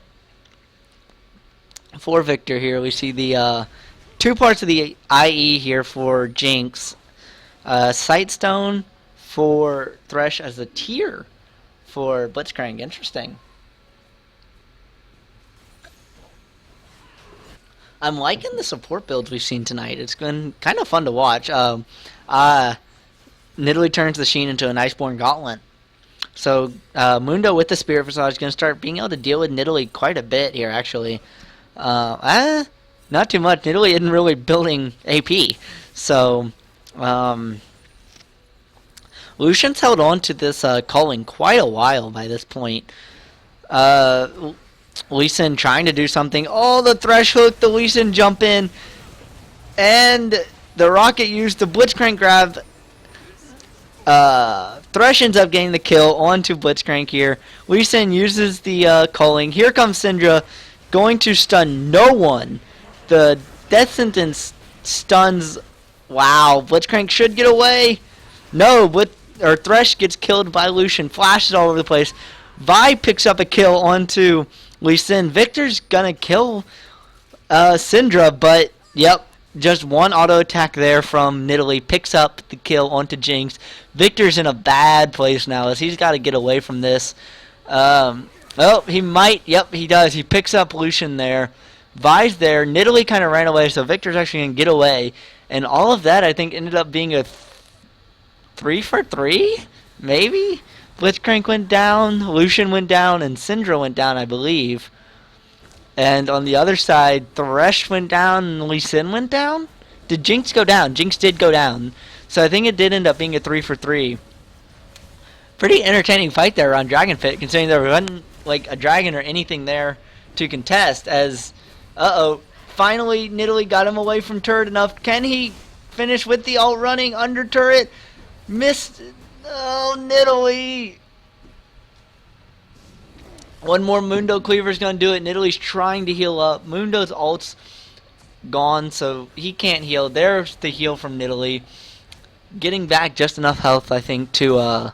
Speaker 1: For Victor here, we see the 2 parts of the IE here for Jinx. Sightstone for Thresh as a tier for Blitzcrank. Interesting. I'm liking the support builds we've seen tonight. It's been kind of fun to watch. Nidalee turns the Sheen into an Iceborne Gauntlet. So Mundo with the Spirit Facade is going to start being able to deal with Nidalee quite a bit here, actually. Not too much. Nidalee isn't really building AP. So Lucian's held on to this culling quite a while by this point. Lee Sin trying to do something. Oh, the Thresh hook, the Lee Sin jump in. And the Rocket used the Blitzcrank grab. Thresh ends up getting the kill onto Blitzcrank here. Lee Sin uses the culling. Here comes Syndra, going to stun no one. The Death Sentence stuns. Wow, Blitzcrank should get away. No, Thresh gets killed by Lucian. Flashes all over the place. Vi picks up a kill onto Lee Sin. Victor's gonna kill Syndra, but yep, just one auto attack there from Nidalee picks up the kill onto Jinx. Victor's in a bad place now as he's got to get away from this. Oh, he might. Yep, he does. He picks up Lucian there. Vi's there. Nidalee kind of ran away, so Victor's actually going to get away. And all of that, I think, ended up being a 3 for 3, maybe? Blitzcrank went down, Lucian went down, and Syndra went down, I believe. And on the other side, Thresh went down and Lee Sin went down? Did Jinx go down? Jinx did go down. So I think it did end up being a 3 for 3. Pretty entertaining fight there on Dragon Pit, considering there wasn't like a dragon or anything there to contest. As, finally Nidalee got him away from turret enough. Can he finish with the ult running under turret? Missed. Oh, Nidalee. One more Mundo Cleaver's going to do it. Nidalee's trying to heal up. Mundo's ult's gone, so he can't heal. There's the heal from Nidalee. Getting back just enough health, I think, to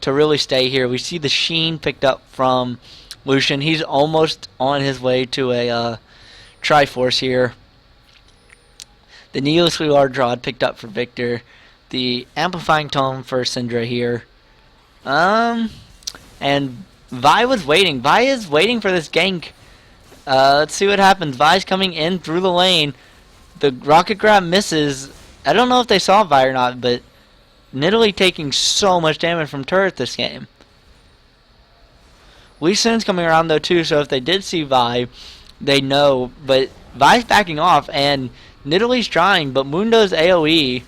Speaker 1: really stay here. We see the Sheen picked up from Lucian. He's almost on his way to a Triforce here. The needlessly large rod picked up for Victor. The amplifying tome for Syndra here. And Vi was waiting. Vi is waiting for this gank. Let's see what happens. Vi's coming in through the lane. The rocket grab misses. I don't know if they saw Vi or not, but Nidalee taking so much damage from turret this game. Lee Sin's coming around though too, so if they did see Vi, they know. But Vi's backing off, and Nidalee's trying, but Mundo's AoE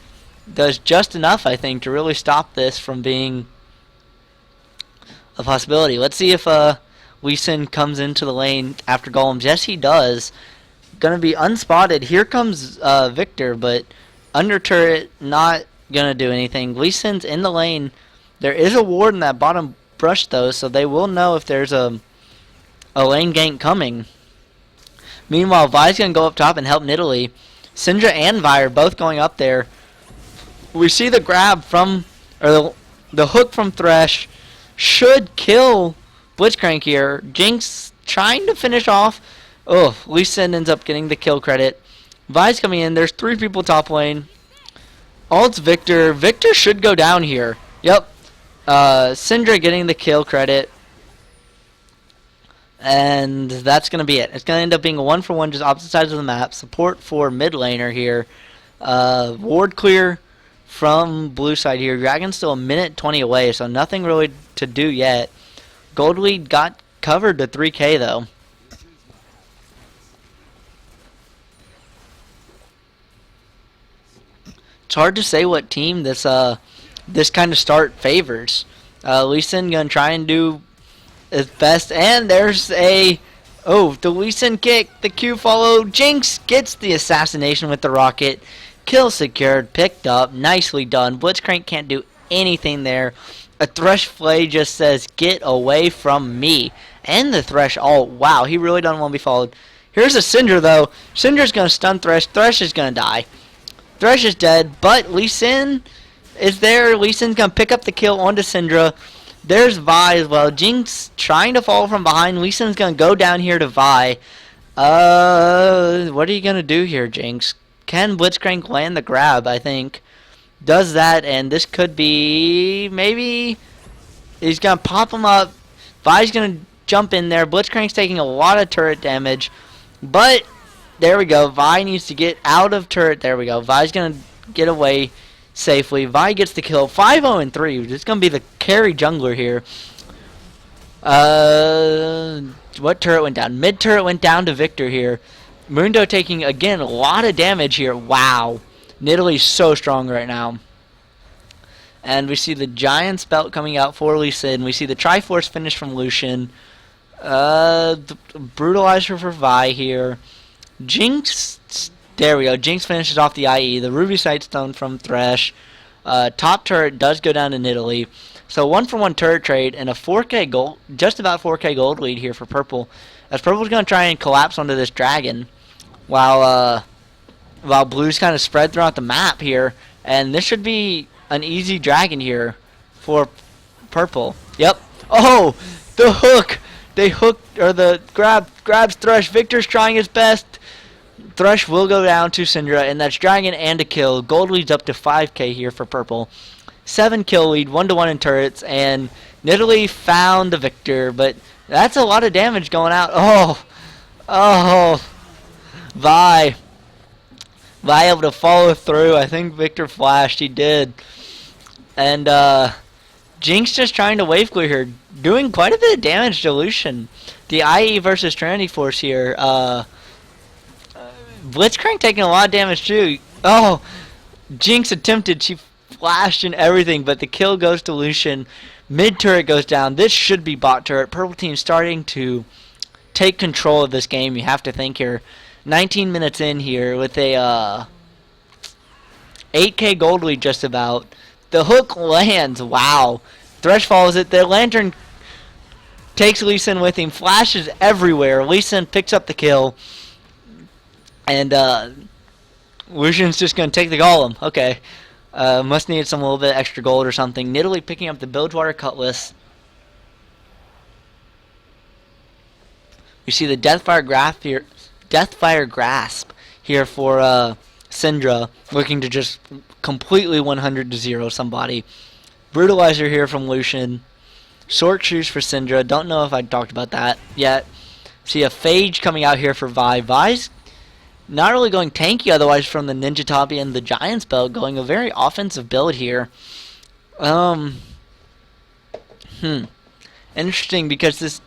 Speaker 1: does just enough, I think, to really stop this from being a possibility. Let's see if Lee Sin comes into the lane after golems. Yes, he does. Gonna be unspotted. Here comes Victor, but under turret, not gonna do anything. Lee Sin's in the lane. There is a ward in that bottom brush though, so they will know if there's a lane gank coming. Meanwhile, Vi's gonna go up top and help Nidalee. Syndra and Vi are both going up there. We see the grab from, or the hook from Thresh should kill Blitzcrank here. Jinx trying to finish off. Oh, Lee Sin ends up getting the kill credit. Vi's coming in. There's 3 people top lane. Ult's Victor. Victor should go down here. Yep. Syndra getting the kill credit. And that's going to be it. It's going to end up being a 1-for-1, just opposite sides of the map. Support for mid laner here. Ward clear from blue side here. Dragon's still a minute 20 away, so nothing really to do yet. Gold lead got covered to 3K though. It's hard to say what team this kind of start favors. Lee Sin gonna try and do his best, and there's the Lee Sin kick, the Q follow. Jinx gets the assassination with the rocket. Kill secured, picked up, nicely done. Blitzcrank can't do anything there. A Thresh Flay just says, get away from me. And the Thresh, oh wow, he really doesn't want to be followed. Here's a Syndra though. Syndra's going to stun Thresh. Thresh is going to die. Thresh is dead, but Lee Sin is there. Lee Sin's going to pick up the kill onto Syndra. There's Vi as well. Jinx trying to fall from behind. Lee Sin's going to go down here to Vi. What are you going to do here, Jinx? Can Blitzcrank land the grab, I think. Does that, and this could be maybe... He's going to pop him up. Vi's going to jump in there. Blitzcrank's taking a lot of turret damage. But, there we go. Vi needs to get out of turret. There we go. Vi's going to get away safely. Vi gets the kill. 5-0-3. This is going to be the carry jungler here. What turret went down? Mid turret went down to Victor here. Mundo taking, again, a lot of damage here. Wow. Nidalee's so strong right now. And we see the Giant's Belt coming out for Lee Sin. We see the Triforce finish from Lucian. The Brutalizer for Vi here. Jinx, there we go. Jinx finishes off the IE. The Ruby Sightstone from Thresh. Top turret does go down to Nidalee. So 1-for-1 turret trade and a 4K gold, just about 4K gold lead here for Purple. As Purple's going to try and collapse onto this dragon, while Blue's kind of spread throughout the map here, and this should be an easy dragon here for Purple. Yep. Oh, the hook! They hooked, or the grabs Thresh. Victor's trying his best. Thresh will go down to Syndra, and that's dragon and a kill. Gold leads up to 5K here for Purple. 7 kill lead, 1-to-1 in turrets, and Nidalee found the Victor, but that's a lot of damage going out. Oh, Vi able to follow through. I think Victor flashed. He did. And Jinx just trying to wave clear here, doing quite a bit of damage to Lucian. The IE versus Trinity Force here. Blitzcrank taking a lot of damage too. Oh, Jinx attempted. She flashed and everything, but the kill goes to Lucian. Mid turret goes down. This should be bot turret. Purple team starting to take control of this game. You have to think here. 19 minutes in here with a 8K gold lead just about. The hook lands. Wow. Thresh follows it. The Lantern takes Lee Sin with him. Flashes everywhere. Lee Sin picks up the kill. And Lucian's just going to take the golem. Okay. Must need some little bit extra gold or something. Nidalee picking up the Bilgewater Cutlass. We see the Deathfire Grasp here for Syndra, looking to just completely 100-0 somebody. Brutalizer here from Lucian. Short Shoes for Syndra. Don't know if I talked about that yet. See a Phage coming out here for Vi. Vi's not really going tanky otherwise from the Ninja Tabi and the Giant's Belt, going a very offensive build here. Interesting, because this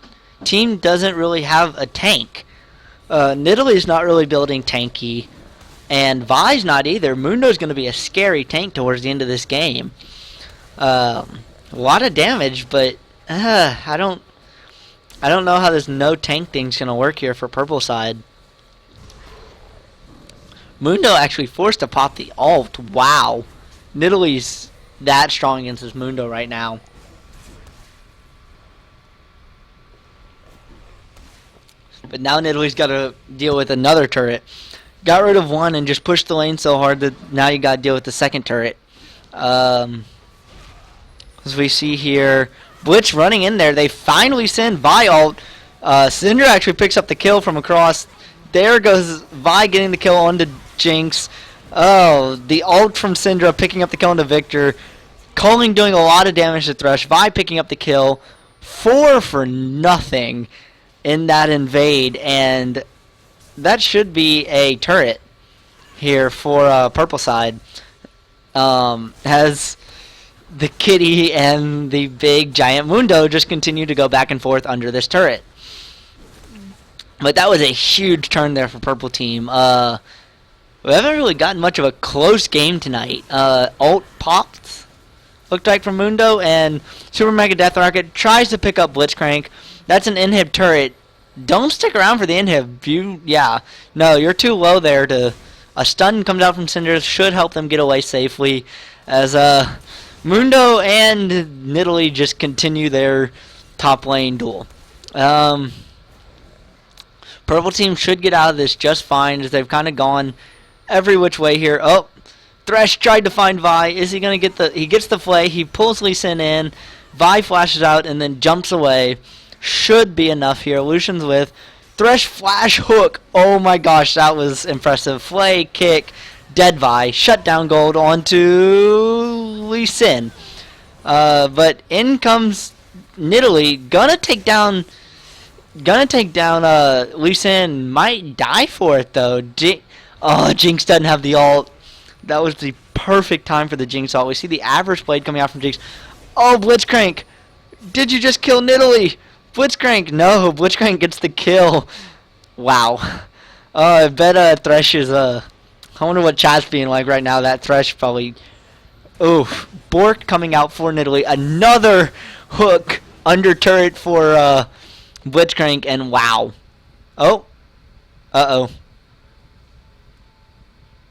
Speaker 1: team doesn't really have a tank. Nidalee's not really building tanky, and Vi's not either. Mundo's going to be a scary tank towards the end of this game. A lot of damage, but I don't know how this no tank thing's going to work here for Purple side. Mundo actually forced to pop the ult. Wow. Nidalee's that strong against this Mundo right now. But now Nidalee's got to deal with another turret. Got rid of one and just pushed the lane so hard that now you got to deal with the second turret. As we see here, Blitz running in there. They finally send Vi ult. Syndra actually picks up the kill from across. There goes Vi getting the kill onto Jinx. Oh, the ult from Syndra picking up the kill onto Victor. Culling doing a lot of damage to Thresh. Vi picking up the kill. 4 for nothing in that invade, and that should be a turret here for Purple side. Has the Kitty and the big giant Mundo just continue to go back and forth under this turret. But that was a huge turn there for Purple team. We haven't really gotten much of a close game tonight. Ult popped, looked like from Mundo, and Super Mega Death Rocket tries to pick up Blitzcrank. That's an inhib turret. Don't stick around for the inhib. No, you're too low there. A stun comes out from Syndra, should help them get away safely. As Mundo and Nidalee just continue their top lane duel. Purple team should get out of this just fine, as they've kind of gone every which way here. Oh, Thresh tried to find Vi. Is he going to get the... He gets the flay. He pulls Lee Sin in. Vi flashes out and then jumps away. Should be enough here. Lucian's with. Thresh flash hook. Oh my gosh, that was impressive. Flay, kick, dead Vi. Shut down gold onto Lee Sin. But in comes Nidalee gonna take down Lee Sin. Might die for it though. Jinx doesn't have the ult. That was the perfect time for the Jinx ult. We see the average blade coming out from Jinx. Oh, Blitzcrank! Did you just kill Nidalee? Blitzcrank! No, Blitzcrank gets the kill. Wow. I bet Thresh is I wonder what chat's being like right now. That Thresh probably. Oof. Bork coming out for Nidalee. Another hook under turret for Blitzcrank, and wow. Oh. Uh-oh.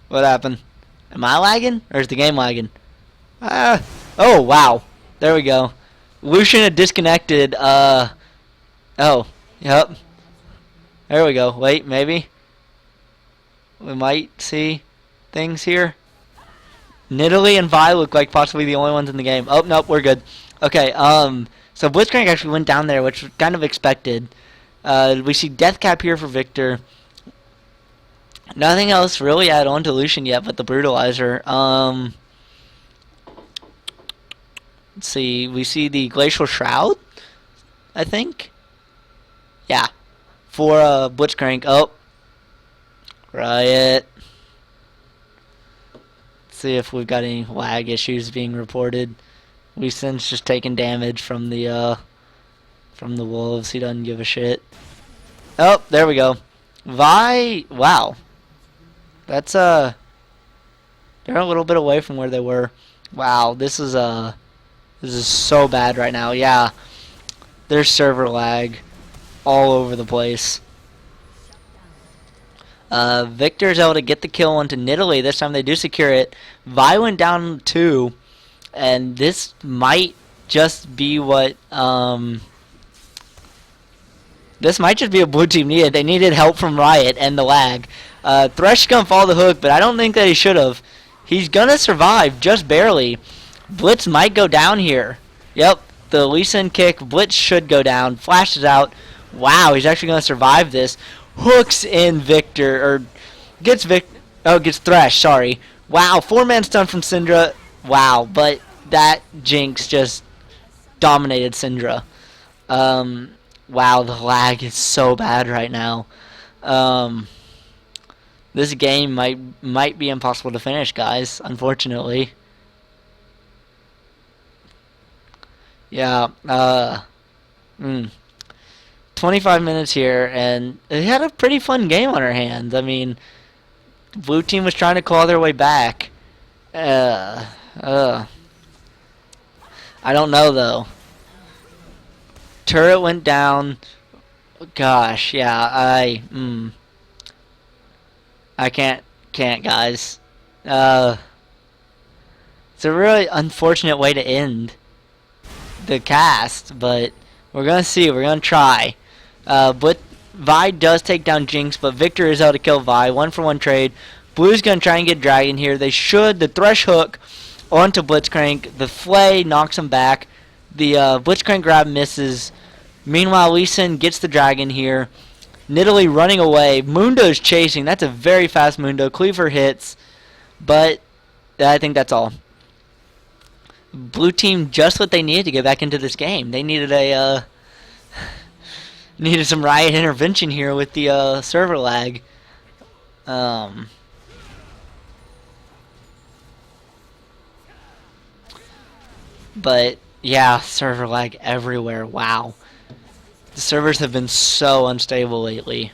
Speaker 1: What happened? Am I lagging? Or is the game lagging? Oh, wow. There we go. Lucian had disconnected. Oh. Yep. There we go. Wait, maybe. We might see things here. Nidalee and Vi look like possibly the only ones in the game. Oh, nope, we're good. Okay, so Blitzcrank actually went down there, which was kind of expected. We see Deathcap here for Victor. Nothing else really add on to Lucian yet but the Brutalizer. Let's see, we see the Glacial Shroud, I think. Yeah, for Blitzcrank. Oh, Riot. Let's see if we've got any lag issues being reported. Lee Sin's just taking damage from the wolves. He doesn't give a shit. Oh, there we go. Vi, wow. That's they're a little bit away from where they were. Wow, this is so bad right now. Yeah. There's server lag all over the place. Victor's able to get the kill onto Nidalee. This time they do secure it. Vi went down 2. And this might just be what this might just be a blue team needed. They needed help from Riot and the lag. Thresh is gonna follow the hook, but I don't think that he should have. He's gonna survive just barely. Blitz might go down here. Yep, the Lee Sin kick. Blitz should go down. Flashes out. Wow, he's actually gonna survive this. Hooks in Victor, or gets gets Thresh. Sorry. Wow, 4-man stun from Syndra. Wow, but that Jinx just dominated Syndra. Wow, the lag is so bad right now. This game might be impossible to finish, guys, unfortunately. Yeah, 25 minutes here, and they had a pretty fun game on our hands. I mean, blue team was trying to claw their way back. I don't know, though. Turret went down. Gosh, yeah, I can't, guys. It's a really unfortunate way to end the cast, but we're gonna see. We're gonna try. But Vi does take down Jinx, but Victor is able to kill Vi. 1-for-1 trade. Blue's gonna try and get Dragon here. They should. The Thresh hook onto Blitzcrank. The Flay knocks him back. The Blitzcrank grab misses. Meanwhile, Lee Sin gets the Dragon here. Nidalee running away. Mundo's chasing. That's a very fast Mundo. Cleaver hits. But I think that's all. Blue team just what they needed to get back into this game. They needed needed some Riot intervention here with the server lag. But yeah, server lag everywhere. Wow. The servers have been so unstable lately.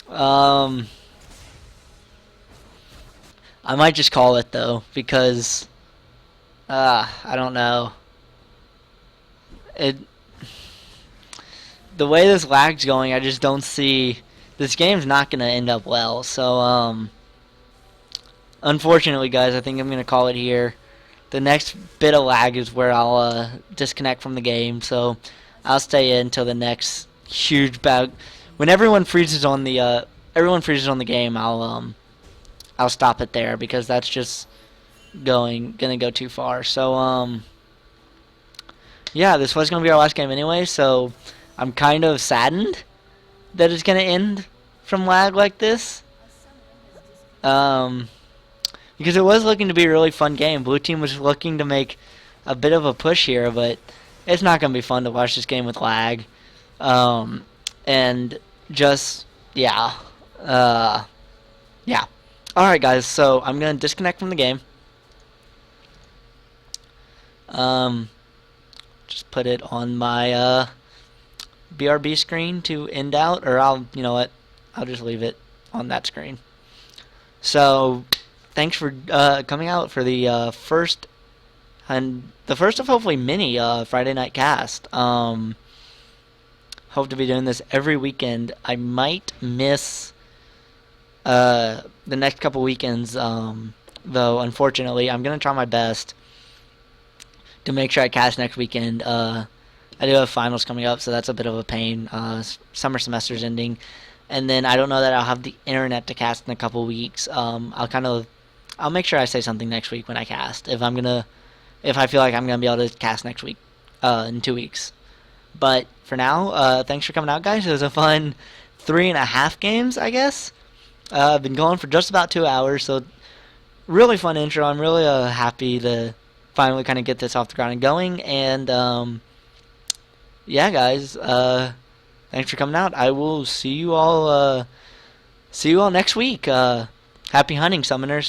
Speaker 1: I might just call it though, because I don't know. The way this lag's going, I just don't see this game's not gonna end up well. So unfortunately, guys, I think I'm gonna call it here. The next bit of lag is where I'll disconnect from the game. So I'll stay in until the next huge bout. When everyone freezes on the game, I'll stop it there, because that's just gonna go too far. So yeah, this was gonna be our last game anyway. So I'm kind of saddened that it's gonna end from lag like this. Because it was looking to be a really fun game. Blue team was looking to make a bit of a push here, but it's not gonna be fun to watch this game with lag. Um, and just yeah, uh, yeah. All right, guys. So I'm gonna disconnect from the game. Um, just put it on my BRB screen to end out, or you know what, I'll just leave it on that screen. So thanks for coming out for the first of hopefully many Friday night cast. Hope to be doing this every weekend. I might miss the next couple weekends, though. Unfortunately, I'm gonna try my best to make sure I cast next weekend. I do have finals coming up, so that's a bit of a pain. Summer semester's ending, and then I don't know that I'll have the internet to cast in a couple weeks. I'll make sure I say something next week when I cast if I feel like I'm gonna be able to cast next week, in 2 weeks. But for now, thanks for coming out, guys. It was a fun 3.5 games, I guess. I've been going for just about 2 hours, so really fun intro. I'm really happy to finally kind of get this off the ground and going. And yeah, guys, thanks for coming out. I will see you all next week. Happy hunting, summoners.